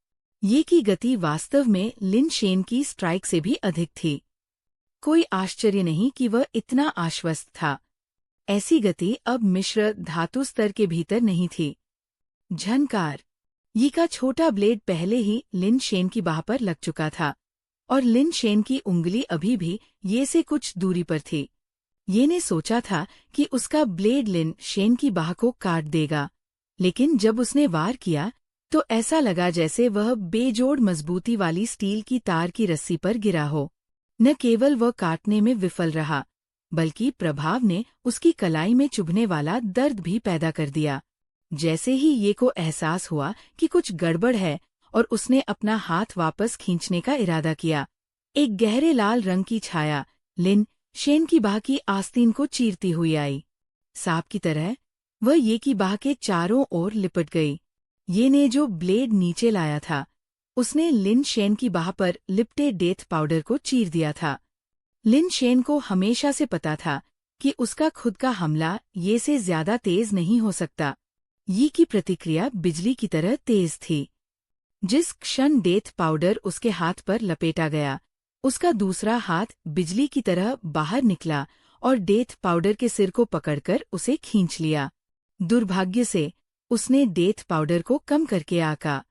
ये की गति वास्तव में लिन शेन की स्ट्राइक से भी अधिक थी। कोई आश्चर्य नहीं कि वह इतना आश्वस्त था। ऐसी गति अब मिश्र धातु स्तर के भीतर नहीं थी। झनकार। ये का छोटा ब्लेड पहले ही लिन शेन की बाह पर लग चुका था और लिन शेन की उंगली अभी भी ये से कुछ दूरी पर थी। ये ने सोचा था कि उसका ब्लेड लिन शेन की बाह को काट देगा, लेकिन जब उसने वार किया तो ऐसा लगा जैसे वह बेजोड़ मजबूती वाली स्टील की तार की रस्सी पर गिरा हो। न केवल वह काटने में विफल रहा, बल्कि प्रभाव ने उसकी कलाई में चुभने वाला दर्द भी पैदा कर दिया। जैसे ही ये को एहसास हुआ कि कुछ गड़बड़ है और उसने अपना हाथ वापस खींचने का इरादा किया, एक गहरे लाल रंग की छाया लिन शेन की बाह की आस्तीन को चीरती हुई आई। सांप की तरह वह ये की बाह के चारों ओर लिपट गई। ये ने जो ब्लेड नीचे लाया था, उसने लिन शेन की बाह पर लिपटे डेथ पाउडर को चीर दिया था। लिन शेन को हमेशा से पता था कि उसका खुद का हमला ये से ज्यादा तेज नहीं हो सकता। ये की प्रतिक्रिया बिजली की तरह तेज थी। जिस क्षण डेथ पाउडर उसके हाथ पर लपेटा गया, उसका दूसरा हाथ बिजली की तरह बाहर निकला और डेथ पाउडर के सिर को पकड़कर उसे खींच लिया। दुर्भाग्य से उसने डेथ पाउडर को कम करके आका।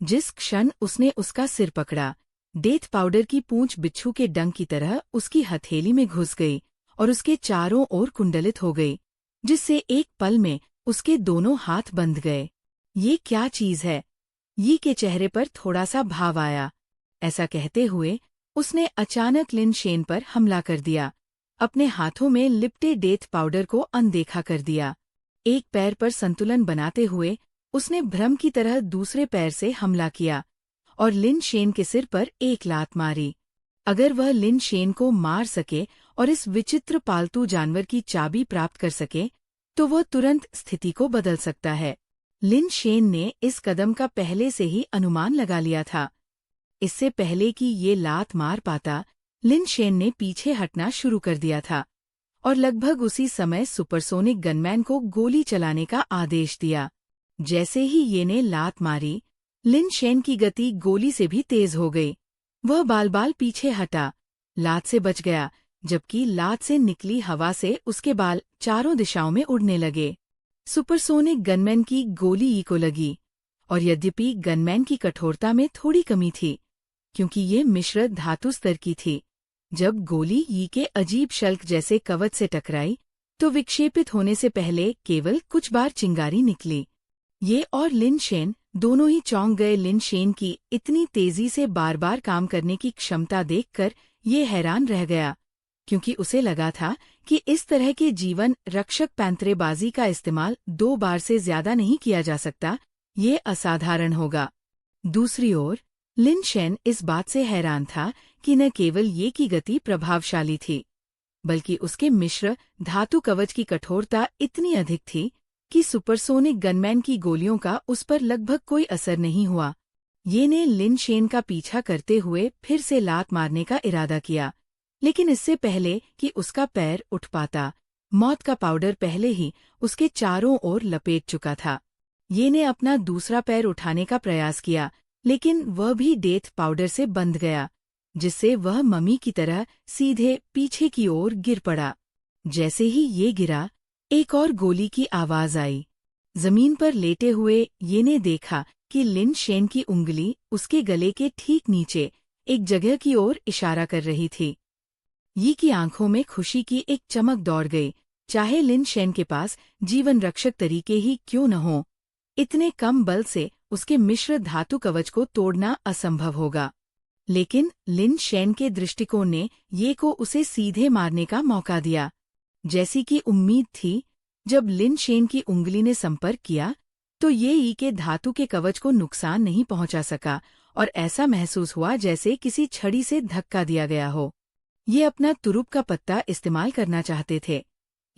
जिस क्षण उसने उसका सिर पकड़ा, डेथ पाउडर की पूंछ बिच्छू के डंक की तरह उसकी हथेली में घुस गई और उसके चारों ओर कुंडलित हो गई, जिससे एक पल में उसके दोनों हाथ बंध गए। ये क्या चीज है? यी के चेहरे पर थोड़ा सा भाव आया। ऐसा कहते हुए उसने अचानक लिन शेन पर हमला कर दिया, अपने हाथों में लिपटे डेथ पाउडर को अनदेखा कर दिया। एक पैर पर संतुलन बनाते हुए उसने भ्रम की तरह दूसरे पैर से हमला किया और लिन शेन के सिर पर एक लात मारी। अगर वह लिन शेन को मार सके और इस विचित्र पालतू जानवर की चाबी प्राप्त कर सके, तो वह तुरंत स्थिति को बदल सकता है। लिन शेन ने इस कदम का पहले से ही अनुमान लगा लिया था। इससे पहले कि ये लात मार पाता, लिन शेन ने पीछे हटना शुरू कर दिया था और लगभग उसी समय सुपरसोनिक गनमैन को गोली चलाने का आदेश दिया। जैसे ही ये ने लात मारी, लिन शेन की गति गोली से भी तेज हो गई। वह बाल पीछे हटा, लात से बच गया, जबकि लात से निकली हवा से उसके बाल चारों दिशाओं में उड़ने लगे। सुपरसोनिक गनमैन की गोली ई को लगी, और यद्यपि गनमैन की कठोरता में थोड़ी कमी थी, क्योंकि ये मिश्र धातु स्तर की थी, जब गोली यी के अजीब शल्क जैसे कवच से टकराई तो विक्षेपित होने से पहले केवल कुछ बार चिंगारी निकली। ये और लिन शेन दोनों ही चौंक गए। लिन शेन की इतनी तेजी से बार बार काम करने की क्षमता देखकर ये हैरान रह गया, क्योंकि उसे लगा था कि इस तरह के जीवन रक्षक पैंतरेबाजी का इस्तेमाल 2 बार से ज्यादा नहीं किया जा सकता। ये असाधारण होगा। दूसरी ओर लिन शेन इस बात से हैरान था कि न केवल ये की गति प्रभावशाली थी, बल्कि उसके मिश्र धातु कवच की कठोरता इतनी अधिक थी कि सुपरसोनिक गनमैन की गोलियों का उस पर लगभग कोई असर नहीं हुआ। ये ने लिन शेन का पीछा करते हुए फिर से लात मारने का इरादा किया, लेकिन इससे पहले कि उसका पैर उठ पाता, मौत का पाउडर पहले ही उसके चारों ओर लपेट चुका था। ये ने अपना दूसरा पैर उठाने का प्रयास किया, लेकिन वह भी डेथ पाउडर से बंध गया, जिससे वह मम्मी की तरह सीधे पीछे की ओर गिर पड़ा। जैसे ही ये गिरा, एक और गोली की आवाज आई। जमीन पर लेटे हुए ये ने देखा कि लिन शेन की उंगली उसके गले के ठीक नीचे एक जगह की ओर इशारा कर रही थी। ये की आंखों में खुशी की एक चमक दौड़ गई। चाहे लिन शेन के पास जीवन रक्षक तरीके ही क्यों न हो, इतने कम बल से उसके मिश्र धातु कवच को तोड़ना असंभव होगा। लेकिन लिन शेन के दृष्टिकोण ने ये को उसे सीधे मारने का मौका दिया। जैसी कि उम्मीद थी, जब लिन शेन की उंगली ने संपर्क किया तो ये ई के धातु के कवच को नुकसान नहीं पहुंचा सका और ऐसा महसूस हुआ जैसे किसी छड़ी से धक्का दिया गया हो। ये अपना तुरुप का पत्ता इस्तेमाल करना चाहते थे,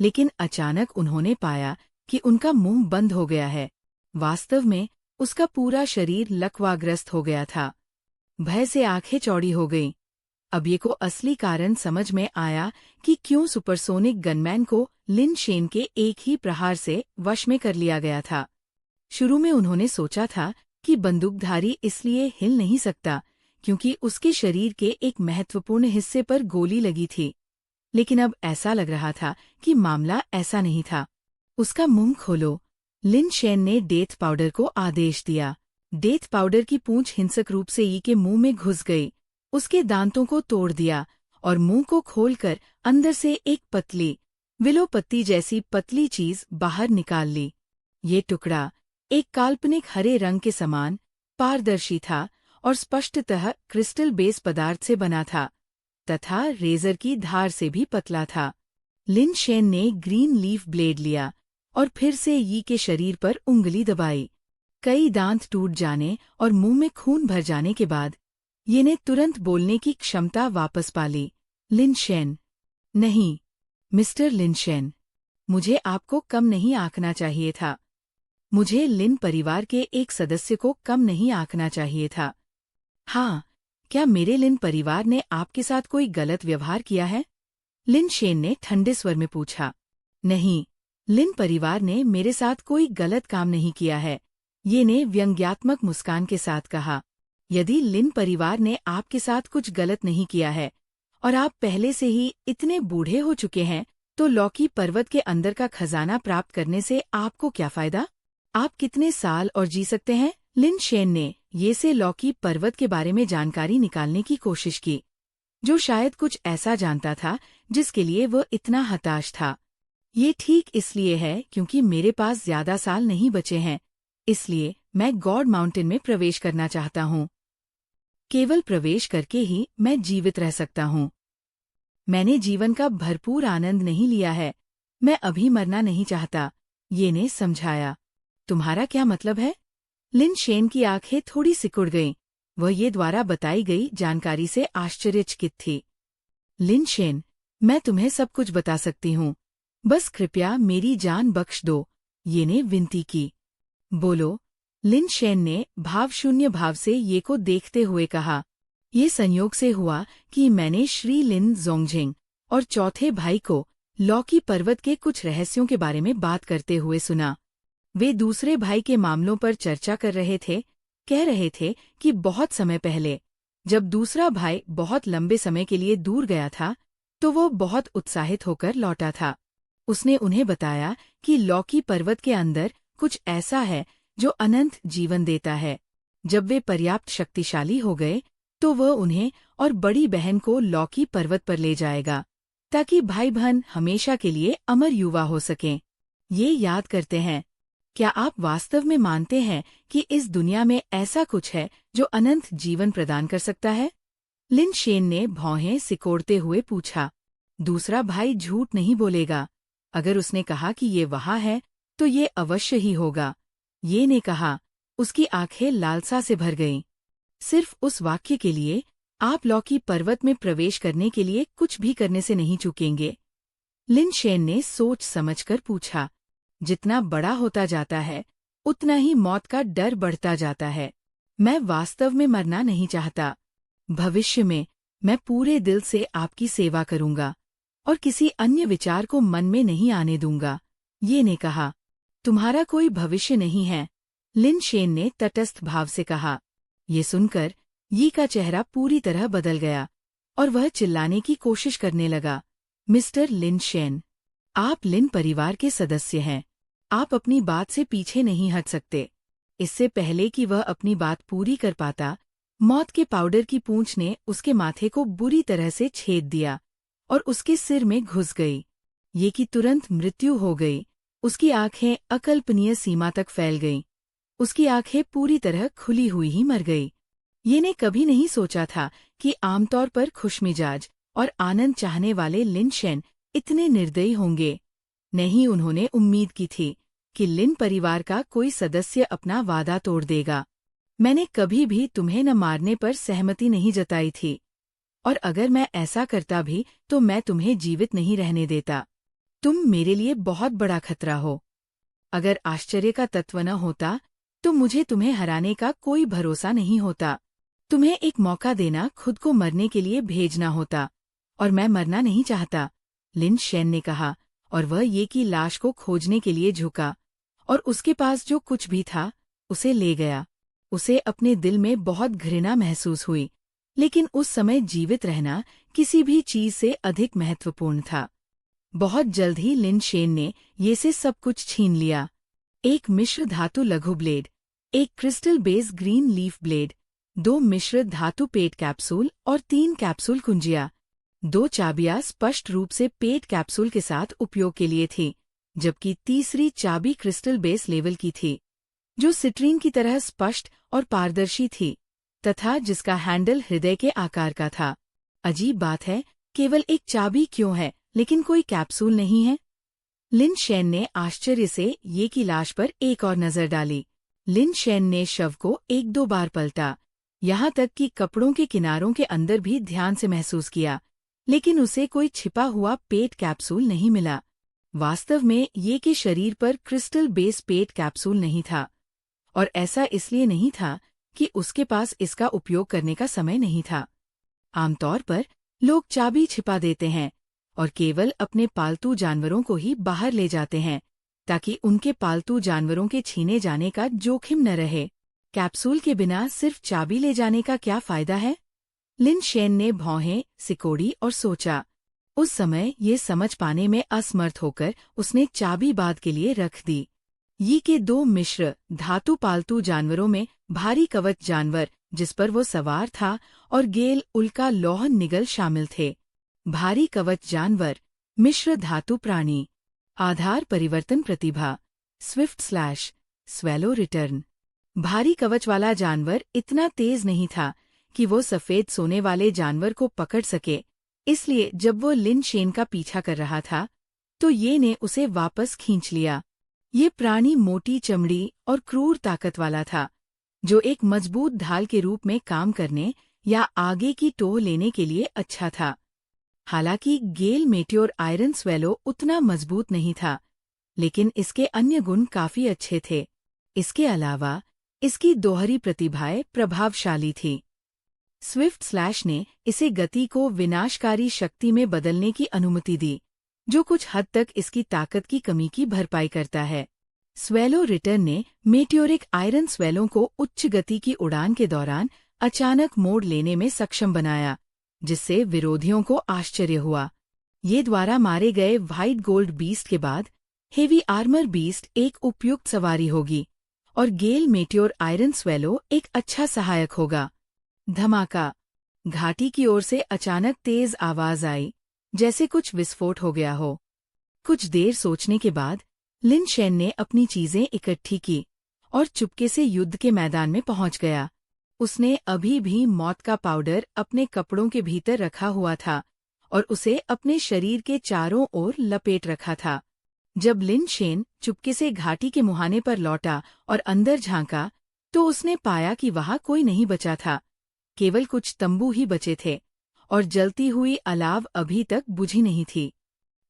लेकिन अचानक उन्होंने पाया कि उनका मुंह बंद हो गया है। वास्तव में उसका पूरा शरीर लकवाग्रस्त हो गया था। भय से आंखें चौड़ी हो गईं। अब ये को असली कारण समझ में आया कि क्यों सुपरसोनिक गनमैन को लिन शेन के एक ही प्रहार से वश में कर लिया गया था। शुरू में उन्होंने सोचा था कि बंदूकधारी इसलिए हिल नहीं सकता क्योंकि उसके शरीर के एक महत्वपूर्ण हिस्से पर गोली लगी थी, लेकिन अब ऐसा लग रहा था कि मामला ऐसा नहीं था। उसका मुंह खोलो, लिन शेन ने डेथ पाउडर को आदेश दिया। डेथ पाउडर की पूंछ हिंसक रूप से ई के मुंह में घुस गई, उसके दांतों को तोड़ दिया और मुंह को खोलकर अंदर से एक पतली विलो पत्ती जैसी पतली चीज बाहर निकाल ली। ये टुकड़ा एक काल्पनिक हरे रंग के समान पारदर्शी था और स्पष्टतः क्रिस्टल बेस पदार्थ से बना था तथा रेजर की धार से भी पतला था। लिन शेन ने ग्रीन लीफ ब्लेड लिया और फिर से यी के शरीर पर उंगली दबाई। कई दांत टूट जाने और मुंह में खून भर जाने के बाद ये ने तुरंत बोलने की क्षमता वापस पा ली। लिन शेन, नहीं, मिस्टर लिन शेन, मुझे आपको कम नहीं आंकना चाहिए था। मुझे लिन परिवार के एक सदस्य को कम नहीं आंकना चाहिए था। हाँ, क्या मेरे लिन परिवार ने आपके साथ कोई गलत व्यवहार किया है? लिन शेन ने ठंडे स्वर में पूछा। नहीं, लिन परिवार ने मेरे साथ कोई गलत काम नहीं किया है, ये ने व्यंग्यात्मक मुस्कान के साथ कहा। यदि लिन परिवार ने आपके साथ कुछ गलत नहीं किया है और आप पहले से ही इतने बूढ़े हो चुके हैं, तो लॉकी पर्वत के अंदर का खजाना प्राप्त करने से आपको क्या फायदा? आप कितने साल और जी सकते हैं? लिन शेन ने ये से लॉकी पर्वत के बारे में जानकारी निकालने की कोशिश की, जो शायद कुछ ऐसा जानता था जिसके लिए वह इतना हताश था। ये ठीक इसलिए है क्योंकि मेरे पास ज्यादा साल नहीं बचे हैं, इसलिए मैं गॉड माउंटेन में प्रवेश करना चाहता हूँ। केवल प्रवेश करके ही मैं जीवित रह सकता हूँ। मैंने जीवन का भरपूर आनंद नहीं लिया है, मैं अभी मरना नहीं चाहता, ये ने समझाया। तुम्हारा क्या मतलब है? लिन शेन की आंखें थोड़ी सिकुड़ गईं। वह ये द्वारा बताई गई जानकारी से आश्चर्यचकित थी। लिन शेन, मैं तुम्हें सब कुछ बता सकती हूँ, बस कृपया मेरी जान बख्श दो, ये ने विनती की। बोलो, लिन शेन ने भावशून्य भाव से ये को देखते हुए कहा। ये संयोग से हुआ कि मैंने श्री लिन जोंगजिंग और चौथे भाई को लॉकी पर्वत के कुछ रहस्यों के बारे में बात करते हुए सुना। वे दूसरे भाई के मामलों पर चर्चा कर रहे थे, कह रहे थे कि बहुत समय पहले, जब दूसरा भाई बहुत लंबे समय के लिए दूर गया था, तो वो बहुत उत्साहित होकर लौटा था। उसने उन्हें बताया कि लॉकी पर्वत के अंदर कुछ ऐसा है जो अनंत जीवन देता है। जब वे पर्याप्त शक्तिशाली हो गए, तो वह उन्हें और बड़ी बहन को लॉकी पर्वत पर ले जाएगा, ताकि भाई बहन हमेशा के लिए अमर युवा हो सकें। ये याद करते हैं। क्या आप वास्तव में मानते हैं कि इस दुनिया में ऐसा कुछ है जो अनंत जीवन प्रदान कर सकता है? लिन शेन ने भौहें सिकोड़ते हुए पूछा। दूसरा भाई झूठ नहीं बोलेगा। अगर उसने कहा कि ये वहाँ है, तो ये अवश्य ही होगा, ये ने कहा। उसकी आंखें लालसा से भर गईं। सिर्फ उस वाक्य के लिए आप लॉकी पर्वत में प्रवेश करने के लिए कुछ भी करने से नहीं चूकेंगे? लिन शेन ने सोच समझकर पूछा। जितना बड़ा होता जाता है, उतना ही मौत का डर बढ़ता जाता है। मैं वास्तव में मरना नहीं चाहता। भविष्य में मैं पूरे दिल से आपकी सेवा करूंगा। और किसी अन्य विचार को मन में नहीं आने दूंगा। ये ने कहा, तुम्हारा कोई भविष्य नहीं है, लिन शेन ने तटस्थ भाव से कहा। ये सुनकर यी का चेहरा पूरी तरह बदल गया और वह चिल्लाने की कोशिश करने लगा, मिस्टर लिन शेन, आप लिन परिवार के सदस्य हैं। आप अपनी बात से पीछे नहीं हट सकते। इससे पहले कि वह अपनी बात पूरी कर पाता, मौत के पाउडर की पूंछ ने उसके माथे को बुरी तरह से छेद दिया और उसके सिर में घुस गई। ये की तुरंत मृत्यु हो गई। उसकी आंखें अकल्पनीय सीमा तक फैल गईं। उसकी आंखें पूरी तरह खुली हुई ही मर गई। ये ने कभी नहीं सोचा था कि आमतौर पर खुशमिजाज और आनंद चाहने वाले लिन शेन इतने निर्दयी होंगे। नहीं, उन्होंने उम्मीद की थी कि लिन परिवार का कोई सदस्य अपना वादा तोड़ देगा। मैंने कभी भी तुम्हें न मारने पर सहमति नहीं जताई थी, और अगर मैं ऐसा करता भी तो मैं तुम्हें जीवित नहीं रहने देता। तुम मेरे लिए बहुत बड़ा खतरा हो। अगर आश्चर्य का तत्व न होता तो मुझे तुम्हें हराने का कोई भरोसा नहीं होता। तुम्हें एक मौका देना खुद को मरने के लिए भेजना होता, और मैं मरना नहीं चाहता, लिन शेन ने कहा, और वह ये की लाश को खोजने के लिए झुका और उसके पास जो कुछ भी था उसे ले गया। उसे अपने दिल में बहुत घृणा महसूस हुई, लेकिन उस समय जीवित रहना किसी भी चीज से अधिक महत्वपूर्ण था। बहुत जल्द ही लिन शेन ने ये से सब कुछ छीन लिया। एक मिश्र धातु लघु ब्लेड, एक crystal base green leaf blade, 2 मिश्र धातु पेट कैप्सूल और 3 कैप्सूल कुंजिया। 2 चाबियां स्पष्ट रूप से पेट कैप्सूल के साथ उपयोग के लिए थी, जबकि तीसरी चाबी क्रिस्टल बेस लेवल की थी, जो सिट्रीन की तरह स्पष्ट और पारदर्शी थी तथा जिसका हैंडल हृदय के आकार का था। अजीब बात है, केवल एक चाबी क्यों है लेकिन कोई कैप्सूल नहीं है? लिन शेन ने आश्चर्य से ये की लाश पर एक और नजर डाली। लिन शेन ने शव को 1-2 बार पलटा, यहाँ तक कि कपड़ों के किनारों के अंदर भी ध्यान से महसूस किया, लेकिन उसे कोई छिपा हुआ पेट कैप्सूल नहीं मिला। वास्तव में ये के शरीर पर क्रिस्टल बेस पेट कैप्सूल नहीं था, और ऐसा इसलिए नहीं था कि उसके पास इसका उपयोग करने का समय नहीं था। आमतौर पर लोग चाबी छिपा देते हैं और केवल अपने पालतू जानवरों को ही बाहर ले जाते हैं, ताकि उनके पालतू जानवरों के छीने जाने का जोखिम न रहे। कैप्सूल के बिना सिर्फ चाबी ले जाने का क्या फायदा है? लिन शेन ने भौहें सिकोड़ी और सोचा। उस समय ये समझ पाने में असमर्थ होकर उसने चाबी बाद के लिए रख दी। यी के 2 मिश्र धातु पालतू जानवरों में भारी कवच जानवर जिस पर वो सवार था और गेल उल्का लौह निगल शामिल थे। भारी कवच जानवर, मिश्र धातु प्राणी, आधार परिवर्तन प्रतिभा, स्विफ्ट/स्वेलो रिटर्न। भारी कवच वाला जानवर इतना तेज नहीं था कि वो सफेद सोने वाले जानवर को पकड़ सके, इसलिए जब वो लिन शेन का पीछा कर रहा था तो ये ने उसे वापस खींच लिया। ये प्राणी मोटी चमड़ी और क्रूर ताकत वाला था, जो एक मजबूत ढाल के रूप में काम करने या आगे की टोह लेने के लिए अच्छा था। हालांकि गेल मेट्योर आयरन स्वेलो उतना मजबूत नहीं था, लेकिन इसके अन्य गुण काफी अच्छे थे। इसके अलावा इसकी दोहरी प्रतिभाएं प्रभावशाली थी। स्विफ्ट/ ने इसे गति को विनाशकारी शक्ति में बदलने की अनुमति दी, जो कुछ हद तक इसकी ताकत की कमी की भरपाई करता है। स्वेलो रिटर्न ने मेट्योरिक आयरन स्वेलों को उच्च गति की उड़ान के दौरान अचानक मोड़ लेने में सक्षम बनाया, जिससे विरोधियों को आश्चर्य हुआ। ये द्वारा मारे गए व्हाइट गोल्ड बीस्ट के बाद हेवी आर्मर बीस्ट एक उपयुक्त सवारी होगी और गेल मेट्योर आयरन स्वेलो एक अच्छा सहायक होगा। धमाका! घाटी की ओर से अचानक तेज आवाज आई, जैसे कुछ विस्फोट हो गया हो। कुछ देर सोचने के बाद लिन शेन ने अपनी चीजें इकट्ठी की और चुपके से युद्ध के मैदान में पहुंच गया। उसने अभी भी मौत का पाउडर अपने कपड़ों के भीतर रखा हुआ था और उसे अपने शरीर के चारों ओर लपेट रखा था। जब लिन शेन चुपके से घाटी के मुहाने पर लौटा और अंदर झांका, तो उसने पाया कि वहां कोई नहीं बचा था। केवल कुछ तंबू ही बचे थे और जलती हुई अलाव अभी तक बुझी नहीं थी।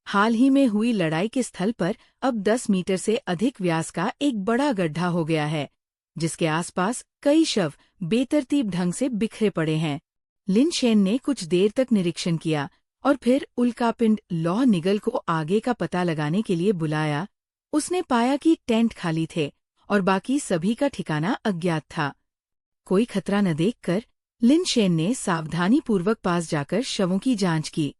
हाल ही में हुई लड़ाई के स्थल पर अब 10 मीटर से अधिक व्यास का एक बड़ा गड्ढा हो गया है, जिसके आसपास कई शव बेतरतीब ढंग से बिखरे पड़े हैं। लिन शेन ने कुछ देर तक निरीक्षण किया और फिर उल्कापिंड लॉ निगल को आगे का पता लगाने के लिए बुलाया। उसने पाया कि टेंट खाली थे और बाकी सभी का ठिकाना अज्ञात था। कोई खतरा न देखकर लिन शेन ने सावधानीपूर्वक पास जाकर शवों की जांच की,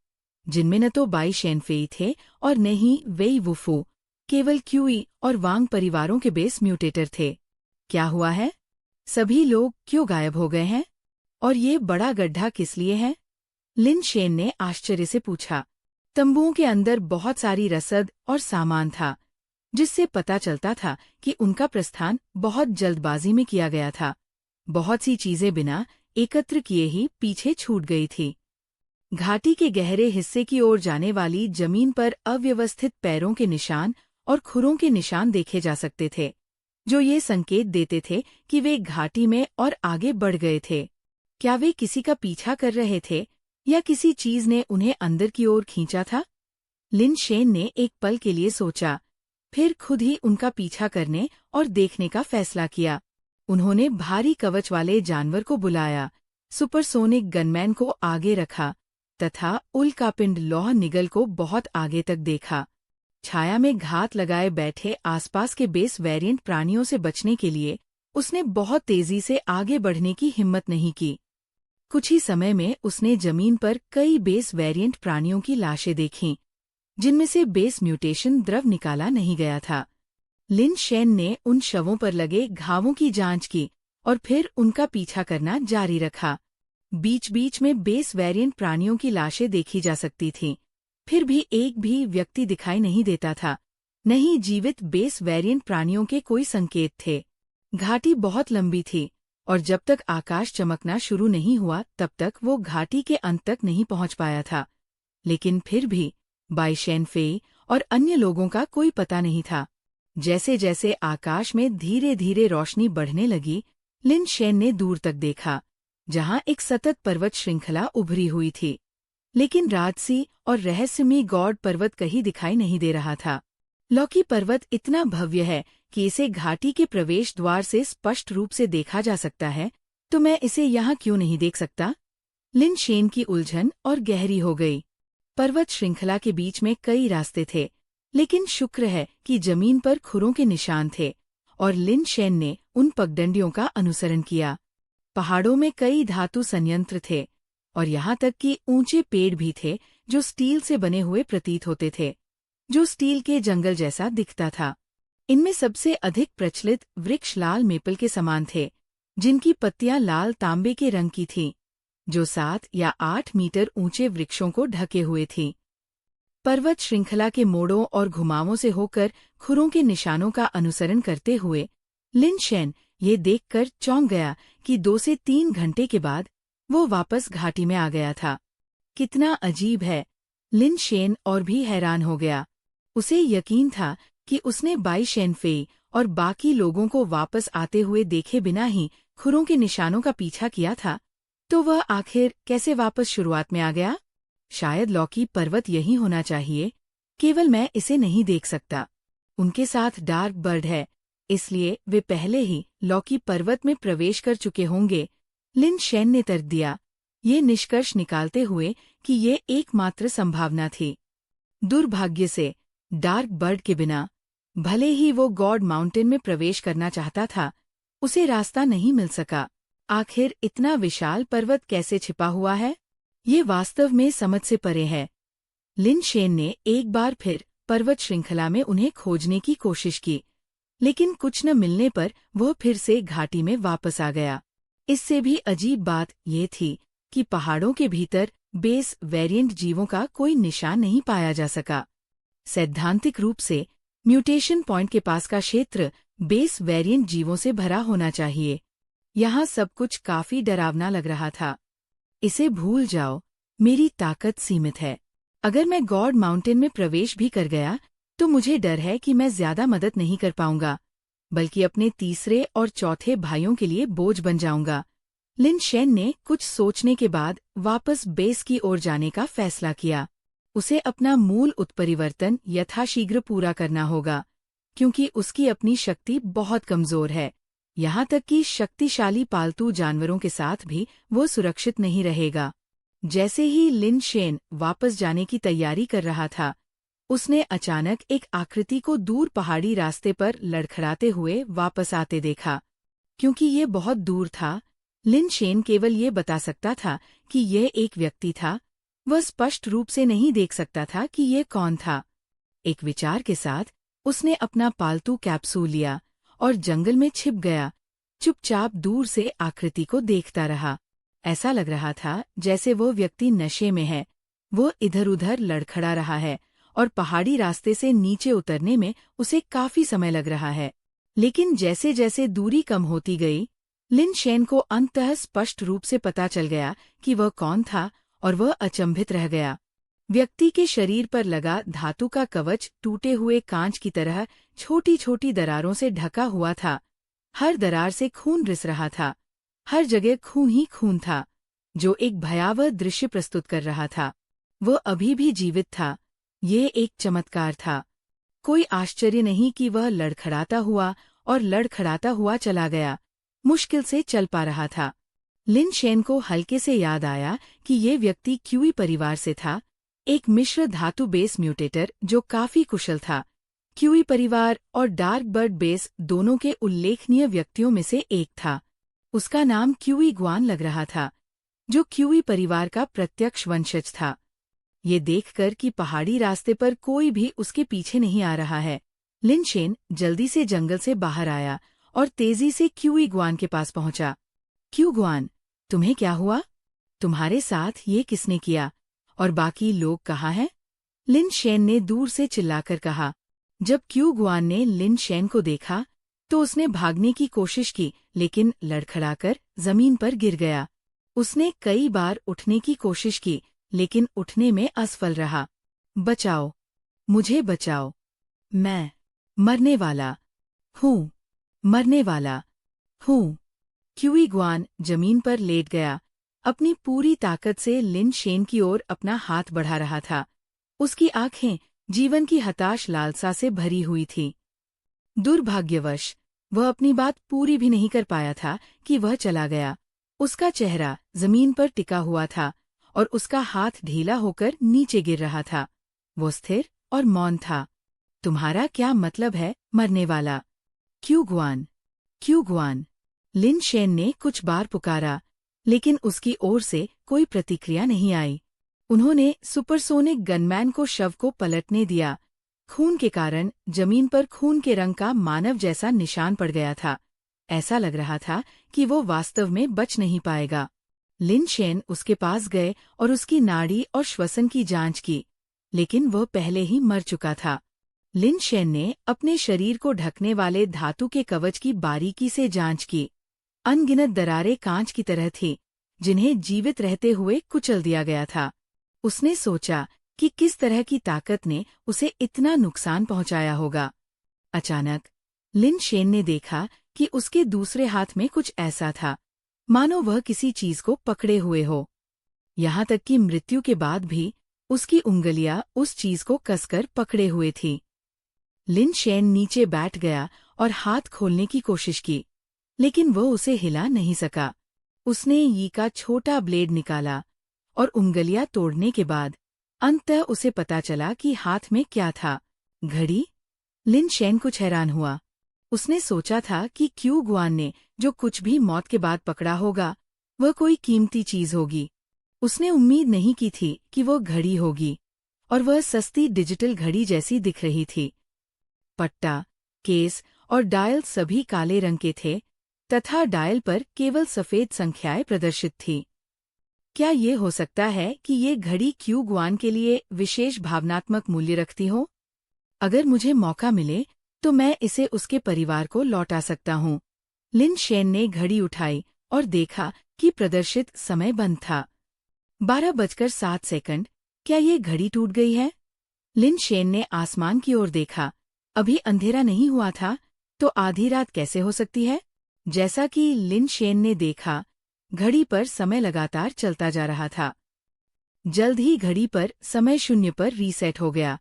जिनमें न तो बाई शेनफेई थे और न ही वेई वुफू, केवल क्यूई और वांग परिवारों के बेस म्यूटेटर थे। क्या हुआ है? सभी लोग क्यों गायब हो गए हैं? और ये बड़ा गड्ढा किस लिए है? लिन शेन ने आश्चर्य से पूछा। तंबुओं के अंदर बहुत सारी रसद और सामान था, जिससे पता चलता था कि उनका प्रस्थान बहुत जल्दबाजी में किया गया था। बहुत सी चीजें बिना एकत्र किए ही पीछे छूट गई थी। घाटी के गहरे हिस्से की ओर जाने वाली जमीन पर अव्यवस्थित पैरों के निशान और खुरों के निशान देखे जा सकते थे, जो ये संकेत देते थे कि वे घाटी में और आगे बढ़ गए थे। क्या वे किसी का पीछा कर रहे थे या किसी चीज ने उन्हें अंदर की ओर खींचा था? लिन शेन ने एक पल के लिए सोचा, फिर खुद ही उनका पीछा करने और देखने का फैसला किया। उन्होंने भारी कवच वाले जानवर को बुलाया, सुपरसोनिक गनमैन को आगे रखा तथा उल्कापिंड लौह निगल को बहुत आगे तक देखा। छाया में घात लगाए बैठे आसपास के बेस वेरिएंट प्राणियों से बचने के लिए उसने बहुत तेजी से आगे बढ़ने की हिम्मत नहीं की। कुछ ही समय में उसने जमीन पर कई बेस वेरिएंट प्राणियों की लाशें देखीं, जिनमें से बेस म्यूटेशन द्रव निकाला नहीं गया था। लिन शेन ने उन शवों पर लगे घावों की जांच की और फिर उनका पीछा करना जारी रखा। बीच बीच में बेस वेरिएंट प्राणियों की लाशें देखी जा सकती थीं, फिर भी एक भी व्यक्ति दिखाई नहीं देता था। नहीं जीवित बेस वेरिएंट प्राणियों के कोई संकेत थे। घाटी बहुत लंबी थी और जब तक आकाश चमकना शुरू नहीं हुआ तब तक वो घाटी के अंत तक नहीं पहुंच पाया था। लेकिन फिर भी बाई शेनफेई और अन्य लोगों का कोई पता नहीं था। जैसे जैसे आकाश में धीरे धीरे रोशनी बढ़ने लगी, लिन शेन ने दूर तक देखा, जहां एक सतत पर्वत श्रृंखला उभरी हुई थी। लेकिन राजसी और रहस्यमयी गॉड पर्वत कहीं दिखाई नहीं दे रहा था। लॉकी पर्वत इतना भव्य है कि इसे घाटी के प्रवेश द्वार से स्पष्ट रूप से देखा जा सकता है, तो मैं इसे यहाँ क्यों नहीं देख सकता? लिन शेन की उलझन और गहरी हो गई। पर्वत श्रृंखला के बीच में कई रास्ते थे, लेकिन शुक्र है कि जमीन पर खुरों के निशान थे और लिन शेन ने उन पगडंडियों का अनुसरण किया। पहाड़ों में कई धातु संयंत्र थे और यहाँ तक कि ऊंचे पेड़ भी थे जो स्टील से बने हुए प्रतीत होते थे, जो स्टील के जंगल जैसा दिखता था। इनमें सबसे अधिक प्रचलित वृक्ष लाल मेपल के समान थे, जिनकी पत्तियां लाल तांबे के रंग की थीं, जो 7 या 8 मीटर ऊंचे वृक्षों को ढके हुए थीं। पर्वत श्रृंखला के मोड़ों और घुमावों से होकर खुरों के निशानों का अनुसरण करते हुए लिन शेन ये देखकर चौंक गया कि 2 से 3 घंटे के बाद वो वापस घाटी में आ गया था। कितना अजीब है! लिन शेन और भी हैरान हो गया। उसे यकीन था कि उसने बाई शेनफेई और बाकी लोगों को वापस आते हुए देखे बिना ही खुरों के निशानों का पीछा किया था, तो वह आखिर कैसे वापस शुरुआत में आ गया? शायद लॉकी पर्वत यही होना चाहिए, केवल मैं इसे नहीं देख सकता। उनके साथ डार्क बर्ड है, इसलिए वे पहले ही लॉकी पर्वत में प्रवेश कर चुके होंगे। लिन शेन ने तर्क दिया, ये निष्कर्ष निकालते हुए कि ये एकमात्र संभावना थी। दुर्भाग्य से डार्क बर्ड के बिना, भले ही वो गॉड माउंटेन में प्रवेश करना चाहता था, उसे रास्ता नहीं मिल सका। आखिर इतना विशाल पर्वत कैसे छिपा हुआ है? ये वास्तव में समझ से परे है। लिन शेन ने एक बार फिर पर्वत श्रृंखला में उन्हें खोजने की कोशिश की, लेकिन कुछ न मिलने पर वह फिर से घाटी में वापस आ गया। इससे भी अजीब बात ये थी कि पहाड़ों के भीतर बेस वेरिएंट जीवों का कोई निशान नहीं पाया जा सका। सैद्धांतिक रूप से म्यूटेशन पॉइंट के पास का क्षेत्र बेस वेरिएंट जीवों से भरा होना चाहिए। यहाँ सब कुछ काफी डरावना लग रहा था। इसे भूल जाओ, मेरी ताकत सीमित है। अगर मैं गॉड माउंटेन में प्रवेश भी कर गया तो मुझे डर है कि मैं ज्यादा मदद नहीं कर पाऊंगा, बल्कि अपने तीसरे और चौथे भाइयों के लिए बोझ बन जाऊंगा। लिन शेन ने कुछ सोचने के बाद वापस बेस की ओर जाने का फैसला किया। उसे अपना मूल उत्परिवर्तन यथाशीघ्र पूरा करना होगा, क्योंकि उसकी अपनी शक्ति बहुत कमजोर है। यहाँ तक कि शक्तिशाली पालतू जानवरों के साथ भी वो सुरक्षित नहीं रहेगा। जैसे ही लिन शेन वापस जाने की तैयारी कर रहा था, उसने अचानक एक आकृति को दूर पहाड़ी रास्ते पर लड़खड़ाते हुए वापस आते देखा। क्योंकि ये बहुत दूर था, लिन शेन केवल ये बता सकता था कि यह एक व्यक्ति था। वह स्पष्ट रूप से नहीं देख सकता था कि ये कौन था। एक विचार के साथ उसने अपना पालतू कैप्सूल लिया और जंगल में छिप गया। चुपचाप दूर से आकृति को देखता रहा। ऐसा लग रहा था जैसे वो व्यक्ति नशे में है। वो इधर-उधर लड़खड़ा रहा है और पहाड़ी रास्ते से नीचे उतरने में उसे काफी समय लग रहा है। लेकिन जैसे जैसे दूरी कम होती गई, लिन शेन को अंततः स्पष्ट रूप से पता चल गया कि वह कौन था और वह अचंभित रह गया। व्यक्ति के शरीर पर लगा धातु का कवच टूटे हुए कांच की तरह छोटी छोटी दरारों से ढका हुआ था। हर दरार से खून रिस रहा था। हर जगह खून ही खून था, जो एक भयावह दृश्य प्रस्तुत कर रहा था। वह अभी भी जीवित था। ये एक चमत्कार था। कोई आश्चर्य नहीं कि वह लड़खड़ाता हुआ और लड़खड़ाता हुआ चला गया। मुश्किल से चल पा रहा था। लिन शेन को हल्के से याद आया कि ये व्यक्ति क्यूई परिवार से था, एक मिश्र धातु बेस म्यूटेटर जो काफी कुशल था। क्यूई परिवार और डार्क बर्ड बेस दोनों के उल्लेखनीय व्यक्तियों में से एक था। उसका नाम क्यूई ग्वान लग रहा था, जो क्यूई परिवार का प्रत्यक्ष वंशज था। ये देखकर कि पहाड़ी रास्ते पर कोई भी उसके पीछे नहीं आ रहा है, लिन शेन जल्दी से जंगल से बाहर आया और तेजी से क्यूई ग्वान के पास पहुंचा। क्यू ग्वान, तुम्हें क्या हुआ? तुम्हारे साथ ये किसने किया? और बाकी लोग कहाँ हैं? लिन शेन ने दूर से चिल्लाकर कहा। जब क्यू ग्वान ने लिन शेन को देखा तो उसने भागने की कोशिश की, लेकिन लड़खड़ाकर जमीन पर गिर गया। उसने कई बार उठने की कोशिश की, लेकिन उठने में असफल रहा। बचाओ, मुझे बचाओ, मैं मरने वाला हूँ, मरने वाला हूँ। क्यूई ग्वान जमीन पर लेट गया, अपनी पूरी ताकत से लिन शेन की ओर अपना हाथ बढ़ा रहा था। उसकी आंखें जीवन की हताश लालसा से भरी हुई थीं। दुर्भाग्यवश वह अपनी बात पूरी भी नहीं कर पाया था कि वह चला गया। उसका चेहरा जमीन पर टिका हुआ था और उसका हाथ ढीला होकर नीचे गिर रहा था। वो स्थिर और मौन था। तुम्हारा क्या मतलब है, मरने वाला? Qu Guan, Qu Guan. Lin Shen ने कुछ बार पुकारा, लेकिन उसकी ओर से कोई प्रतिक्रिया नहीं आई। उन्होंने सुपरसोनिक गनमैन को शव को पलटने दिया। खून के कारण जमीन पर खून के रंग का मानव जैसा निशान पड़ गया था। ऐसा लग रहा था कि वो वास्तव में बच नहीं पाएगा। लिन शेन उसके पास गए और उसकी नाड़ी और श्वसन की जांच की, लेकिन वह पहले ही मर चुका था। लिन शेन ने अपने शरीर को ढकने वाले धातु के कवच की बारीकी से जांच की। अनगिनत दरारें कांच की तरह थीं, जिन्हें जीवित रहते हुए कुचल दिया गया था। उसने सोचा कि किस तरह की ताकत ने उसे इतना नुकसान पहुंचाया होगा। अचानक लिन शेन ने देखा कि उसके दूसरे हाथ में कुछ ऐसा था, मानो वह किसी चीज को पकड़े हुए हो। यहाँ तक कि मृत्यु के बाद भी उसकी उंगलियां उस चीज को कसकर पकड़े हुए थी। लिन शेन नीचे बैठ गया और हाथ खोलने की कोशिश की, लेकिन वह उसे हिला नहीं सका। उसने यी का छोटा ब्लेड निकाला और उंगलियां तोड़ने के बाद अंततः उसे पता चला कि हाथ में क्या था। घड़ी? लिन शेन कुछ हैरान हुआ। उसने सोचा था कि क्यू ग्वान ने जो कुछ भी मौत के बाद पकड़ा होगा, वह कोई कीमती चीज होगी। उसने उम्मीद नहीं की थी कि वो घड़ी होगी, और वह सस्ती डिजिटल घड़ी जैसी दिख रही थी। पट्टा, केस और डायल सभी काले रंग के थे, तथा डायल पर केवल सफेद संख्याएं प्रदर्शित थीं। क्या ये हो सकता है कि ये घड़ी क्यू ग्वान के लिए विशेष भावनात्मक मूल्य रखती हो? अगर मुझे मौका मिले तो मैं इसे उसके परिवार को लौटा सकता हूँ। लिन शेन ने घड़ी उठाई और देखा कि प्रदर्शित समय बंद था। 12:07। क्या ये घड़ी टूट गई है? लिन शेन ने आसमान की ओर देखा। अभी अंधेरा नहीं हुआ था, तो आधी रात कैसे हो सकती है? जैसा कि लिन शेन ने देखा, घड़ी पर समय लगातार चलता जा रहा था। जल्द ही घड़ी पर समय 0 पर रीसेट हो गया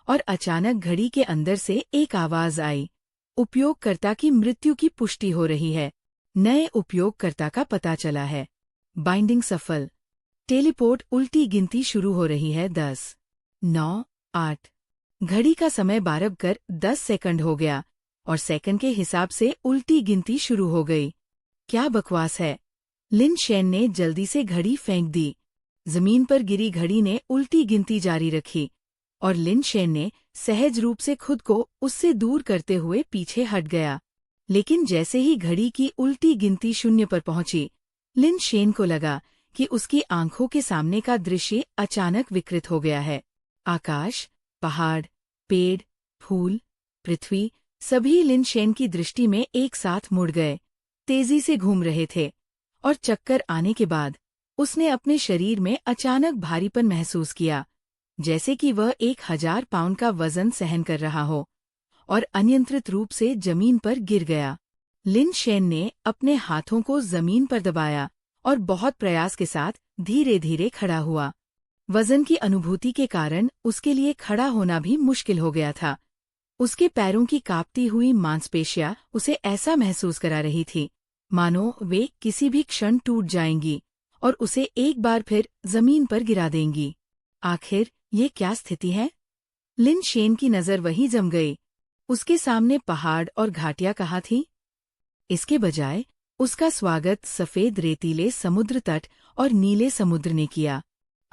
और अचानक घड़ी के अंदर से एक आवाज आई। उपयोगकर्ता की मृत्यु की पुष्टि हो रही है। नए उपयोगकर्ता का पता चला है। बाइंडिंग सफल। टेलीपोर्ट उल्टी गिनती शुरू हो रही है। 10, 9, 8। घड़ी का समय 12:10 हो गया और सेकंड के हिसाब से उल्टी गिनती शुरू हो गई। क्या बकवास है। लिन शेन ने जल्दी से घड़ी फेंक दी। जमीन पर गिरी घड़ी ने उल्टी गिनती जारी रखी और लिन शेन ने सहज रूप से खुद को उससे दूर करते हुए पीछे हट गया। लेकिन जैसे ही घड़ी की उल्टी गिनती 0 पर पहुंची, लिन शेन को लगा कि उसकी आंखों के सामने का दृश्य अचानक विकृत हो गया है। आकाश, पहाड़, पेड़, फूल, पृथ्वी, सभी लिन शेन की दृष्टि में एक साथ मुड़ गए, तेजी से घूम रहे थे। और चक्कर आने के बाद उसने अपने शरीर में अचानक भारीपन महसूस किया, जैसे कि वह 1000 पाउंड का वजन सहन कर रहा हो, और अनियंत्रित रूप से जमीन पर गिर गया। लिन शेन ने अपने हाथों को जमीन पर दबाया और बहुत प्रयास के साथ धीरे धीरे खड़ा हुआ। वजन की अनुभूति के कारण उसके लिए खड़ा होना भी मुश्किल हो गया था। उसके पैरों की कांपती हुई मांसपेशियां उसे ऐसा महसूस करा रही थी मानो वे किसी भी क्षण टूट जाएंगी और उसे एक बार फिर जमीन पर गिरा देंगी। आखिर ये क्या स्थिति है? लिन शेन की नजर वहीं जम गई। उसके सामने पहाड़ और घाटियां कहाँ थीं? इसके बजाय उसका स्वागत सफेद रेतीले समुद्र तट और नीले समुद्र ने किया।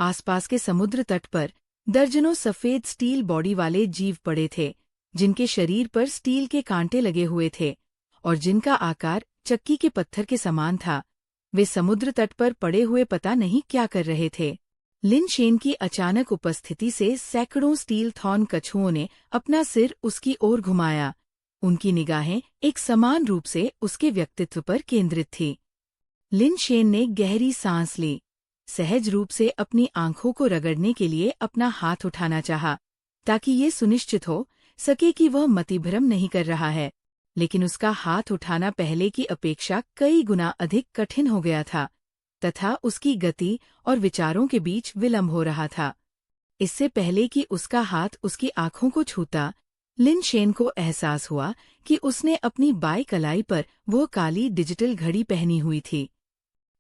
आसपास के समुद्र तट पर दर्जनों सफेद स्टील बॉडी वाले जीव पड़े थे, जिनके शरीर पर स्टील के कांटे लगे हुए थे और जिनका आकार चक्की के पत्थर के समान था। वे समुद्र तट पर पड़े हुए पता नहीं क्या कर रहे थे। लिन शेन की अचानक उपस्थिति से सैकड़ों स्टील थॉर्न कछुओं ने अपना सिर उसकी ओर घुमाया। उनकी निगाहें एक समान रूप से उसके व्यक्तित्व पर केंद्रित थी। लिन शेन ने गहरी सांस ली। सहज रूप से अपनी आंखों को रगड़ने के लिए अपना हाथ उठाना चाहा, ताकि ये सुनिश्चित हो सके कि वह मतिभ्रम नहीं कर रहा है, लेकिन उसका हाथ उठाना पहले की अपेक्षा कई गुना अधिक कठिन हो गया था तथा उसकी गति और विचारों के बीच विलंब हो रहा था। इससे पहले कि उसका हाथ उसकी आंखों को छूता, लिन शेन को एहसास हुआ कि उसने अपनी बाई कलाई पर वो काली डिजिटल घड़ी पहनी हुई थी।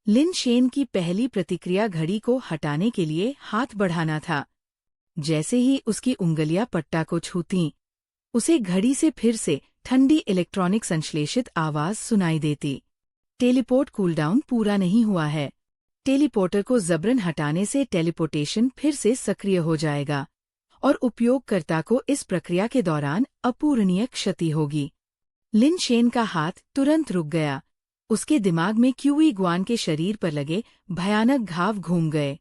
लिन शेन की पहली प्रतिक्रिया घड़ी को हटाने के लिए हाथ बढ़ाना था। जैसे ही उसकी उंगलियां पट्टा को छूतीं, उसे घड़ी से फिर से ठंडी इलेक्ट्रॉनिक संश्लेषित आवाज सुनाई देती। टेलीपोर्ट कूलडाउन पूरा नहीं हुआ है। टेलीपोर्टर को जबरन हटाने से टेलीपोर्टेशन फिर से सक्रिय हो जाएगा और उपयोगकर्ता को इस प्रक्रिया के दौरान अपूरणीय क्षति होगी। लिन शेन का हाथ तुरंत रुक गया। उसके दिमाग में क्यूई गुआन के शरीर पर लगे भयानक घाव घूम गए।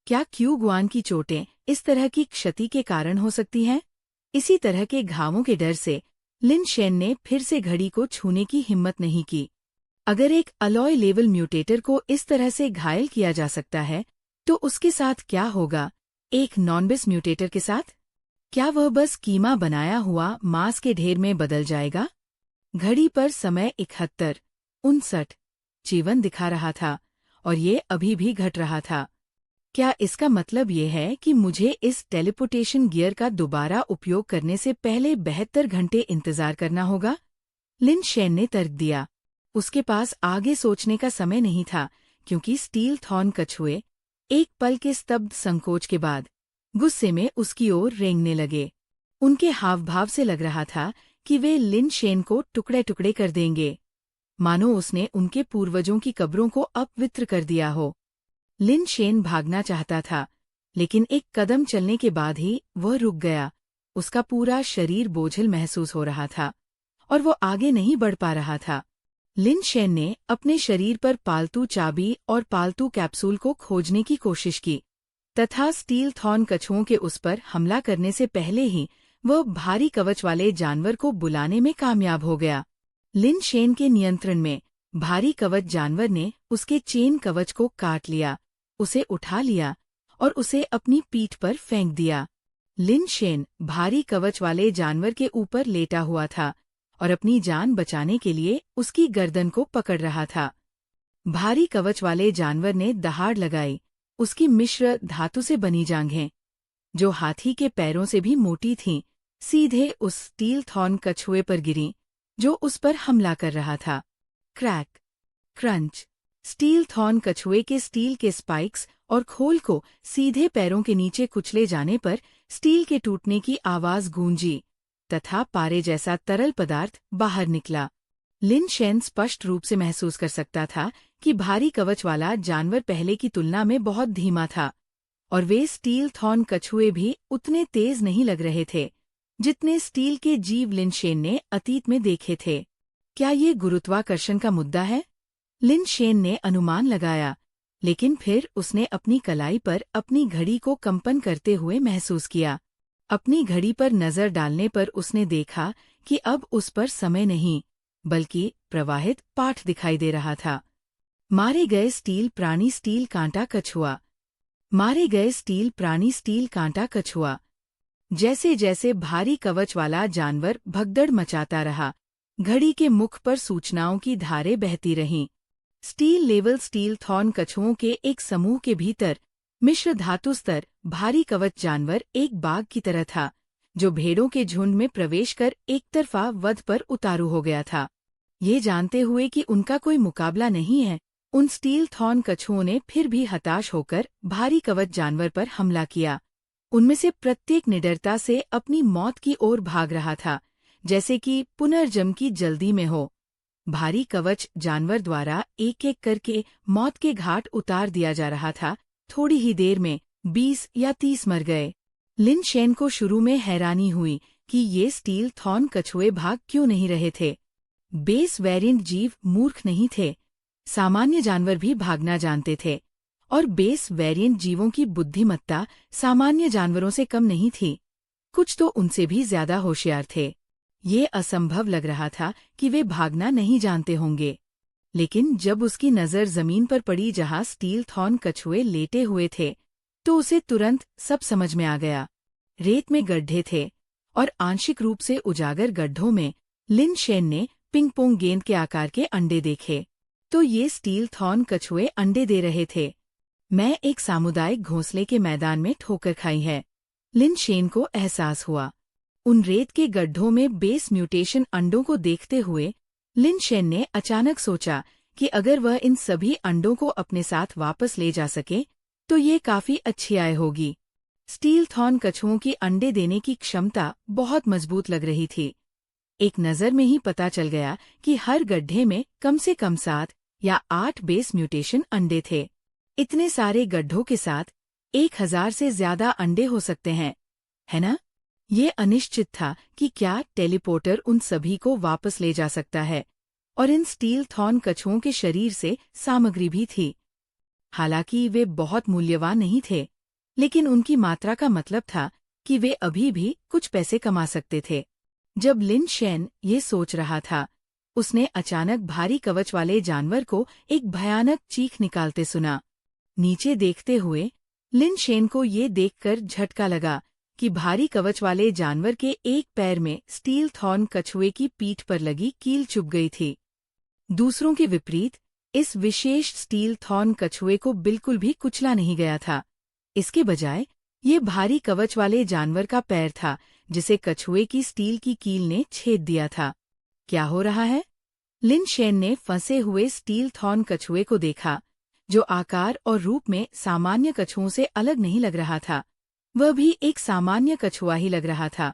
क्या क्यू गुआन की चोटें इस तरह की क्षति के कारण हो सकती हैं? इसी तरह के घावों के डर से लिन शेन ने फिर से घड़ी को छूने की हिम्मत नहीं की। अगर एक अलॉय लेवल म्यूटेटर को इस तरह से घायल किया जा सकता है, तो उसके साथ क्या होगा एक नॉन-बिस म्यूटेटर के साथ? क्या वह बस कीमा बनाया हुआ मांस के ढेर में बदल जाएगा? घड़ी पर समय 71:59 जीवन दिखा रहा था और ये अभी भी घट रहा था। क्या इसका मतलब ये है कि मुझे इस टेलीपोर्टेशन गियर का दोबारा उपयोग करने से पहले 72 घंटे इंतजार करना होगा? लिन शेन ने तर्क दिया। उसके पास आगे सोचने का समय नहीं था, क्योंकि स्टील थॉर्न कछुए एक पल के स्तब्ध संकोच के बाद गुस्से में उसकी ओर रेंगने लगे। उनके हाव-भाव से लग रहा था कि वे लिन शेन को टुकड़े टुकड़े कर देंगे, मानो उसने उनके पूर्वजों की कब्रों को अपवित्र कर दिया हो। लिन शेन भागना चाहता था, लेकिन एक कदम चलने के बाद ही वह रुक गया। उसका पूरा शरीर बोझिल महसूस हो रहा था और वो आगे नहीं बढ़ पा रहा था। लिन शेन ने अपने शरीर पर पालतू चाबी और पालतू कैप्सूल को खोजने की कोशिश की, तथा स्टील थॉर्न कछुओं के उस पर हमला करने से पहले ही वह भारी कवच वाले जानवर को बुलाने में कामयाब हो गया। लिन शेन के नियंत्रण में भारी कवच जानवर ने उसके चेन कवच को काट लिया, उसे उठा लिया और उसे अपनी पीठ पर फेंक दिया। लिन शेन भारी कवच वाले जानवर के ऊपर लेटा हुआ था और अपनी जान बचाने के लिए उसकी गर्दन को पकड़ रहा था। भारी कवच वाले जानवर ने दहाड़ लगाई। उसकी मिश्र धातु से बनी जांघें, जो हाथी के पैरों से भी मोटी थीं, सीधे उस स्टील थॉर्न कछुए पर गिरीं, जो उस पर हमला कर रहा था। क्रैक, क्रंच, स्टील थॉर्न कछुए के स्टील के स्पाइक्स और खोल को सीधे पैरों के नीचे कुचले जाने पर स्टील के टूटने की आवाज गूंजी तथा पारे जैसा तरल पदार्थ बाहर निकला। लिन शेन स्पष्ट रूप से महसूस कर सकता था कि भारी कवच वाला जानवर पहले की तुलना में बहुत धीमा था और वे स्टील थॉर्न कछुए भी उतने तेज नहीं लग रहे थे जितने स्टील के जीव लिन शेन ने अतीत में देखे थे। क्या ये गुरुत्वाकर्षण का मुद्दा है? लिन शेन ने अनुमान लगाया, लेकिन फिर उसने अपनी कलाई पर अपनी घड़ी को कंपन करते हुए महसूस किया। अपनी घड़ी पर नजर डालने पर उसने देखा कि अब उस पर समय नहीं बल्कि प्रवाहित पाठ दिखाई दे रहा था। मारे गए स्टील प्राणी स्टील कांटा कछुआ। मारे गए स्टील प्राणी स्टील कांटा कछुआ। जैसे जैसे भारी कवच वाला जानवर भगदड़ मचाता रहा, घड़ी के मुख पर सूचनाओं की धारें बहती रहीं। स्टील लेवल स्टील थॉर्न कछुओं के एक समूह के भीतर मिश्र धातु स्तर भारी कवच जानवर एक बाघ की तरह था जो भेड़ों के झुंड में प्रवेश कर एकतरफा वध पर उतारू हो गया था। ये जानते हुए कि उनका कोई मुकाबला नहीं है, उन स्टील थॉर्न कछुओं ने फिर भी हताश होकर भारी कवच जानवर पर हमला किया। उनमें से प्रत्येक निडरता से अपनी मौत की ओर भाग रहा था, जैसे कि पुनर्जन्म की जल्दी में हो। भारी कवच जानवर द्वारा एक एक करके मौत के घाट उतार दिया जा रहा था। थोड़ी ही देर में 20 या 30 मर गए। लिन शेन को शुरू में हैरानी हुई कि ये स्टील थॉर्न कछुए भाग क्यों नहीं रहे थे। बेस वेरिएंट जीव मूर्ख नहीं थे, सामान्य जानवर भी भागना जानते थे और बेस वेरिएंट जीवों की बुद्धिमत्ता सामान्य जानवरों से कम नहीं थी। कुछ तो उनसे भी ज्यादा होशियार थे। ये असंभव लग रहा था कि वे भागना नहीं जानते होंगे। लेकिन जब उसकी नजर जमीन पर पड़ी जहां स्टील थॉर्न कछुए लेटे हुए थे, तो उसे तुरंत सब समझ में आ गया। रेत में गड्ढे थे और आंशिक रूप से उजागर गड्ढों में लिन शेन ने पिंग पोंग गेंद के आकार के अंडे देखे। तो ये स्टील थॉर्न कछुए अंडे दे रहे थे। मैं एक सामुदायिक घोंसले के मैदान में ठोकर खाई है, लिन शेन को एहसास हुआ। उन रेत के गड्ढों में बेस म्यूटेशन अंडों को देखते हुए लिन शेन ने अचानक सोचा कि अगर वह इन सभी अंडों को अपने साथ वापस ले जा सके तो ये काफी अच्छी आय होगी। स्टील थॉर्न कछुओं की अंडे देने की क्षमता बहुत मजबूत लग रही थी। एक नज़र में ही पता चल गया कि हर गड्ढे में कम से कम 7 या 8 बेस म्यूटेशन अंडे थे। इतने सारे गड्ढों के साथ 1000 से ज्यादा अंडे हो सकते हैं, है ना? ये अनिश्चित था कि क्या टेलीपोर्टर उन सभी को वापस ले जा सकता है, और इन स्टील थॉर्न कछुओं के शरीर से सामग्री भी थी। हालांकि वे बहुत मूल्यवान नहीं थे, लेकिन उनकी मात्रा का मतलब था कि वे अभी भी कुछ पैसे कमा सकते थे। जब लिन शेन ये सोच रहा था, उसने अचानक भारी कवच वाले जानवर को एक भयानक चीख निकालते सुना। नीचे देखते हुए लिन शेन को ये देखकर झटका लगा कि भारी कवच वाले जानवर के एक पैर में स्टील थॉर्न कछुए की पीठ पर लगी कील चुभ गई थी। दूसरों के विपरीत इस विशेष स्टील थॉर्न कछुए को बिल्कुल भी कुचला नहीं गया था। इसके बजाय ये भारी कवच वाले जानवर का पैर था जिसे कछुए की स्टील की कील ने छेद दिया था। क्या हो रहा है? लिन शेन ने फंसे हुए स्टील थॉर्न कछुए को देखा, जो आकार और रूप में सामान्य कछुओं से अलग नहीं लग रहा था। वह भी एक सामान्य कछुआ ही लग रहा था,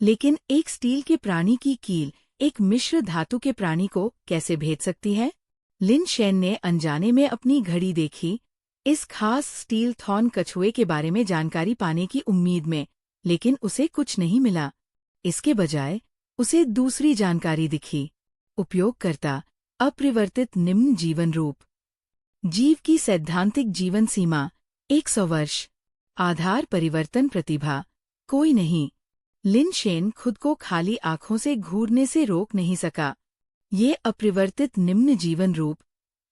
लेकिन एक स्टील के प्राणी की कील एक मिश्र धातु के प्राणी को कैसे भेद सकती है? लिन शेन ने अनजाने में अपनी घड़ी देखी, इस खास स्टील थॉर्न कछुए के बारे में जानकारी पाने की उम्मीद में, लेकिन उसे कुछ नहीं मिला। इसके बजाय उसे दूसरी जानकारी दिखी। उपयोगकर्ता अपरिवर्तित निम्न जीवन रूप। जीव की सैद्धांतिक जीवन सीमा 100 वर्ष। आधार परिवर्तन प्रतिभा कोई नहीं। लिन शेन खुद को खाली आंखों से घूरने से रोक नहीं सका। ये अपरिवर्तित निम्न जीवन रूप,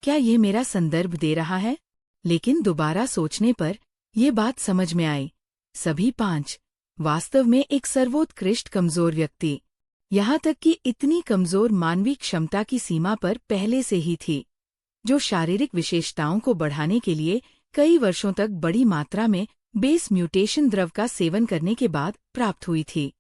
क्या ये मेरा संदर्भ दे रहा है? लेकिन दोबारा सोचने पर यह बात समझ में आई। सभी 5 वास्तव में एक सर्वोत्कृष्ट कमजोर व्यक्ति, यहाँ तक कि इतनी कमजोर मानवीय क्षमता की सीमा पर पहले से ही थी, जो शारीरिक विशेषताओं को बढ़ाने के लिए कई वर्षों तक बड़ी मात्रा में बेस म्यूटेशन द्रव का सेवन करने के बाद प्राप्त हुई थी।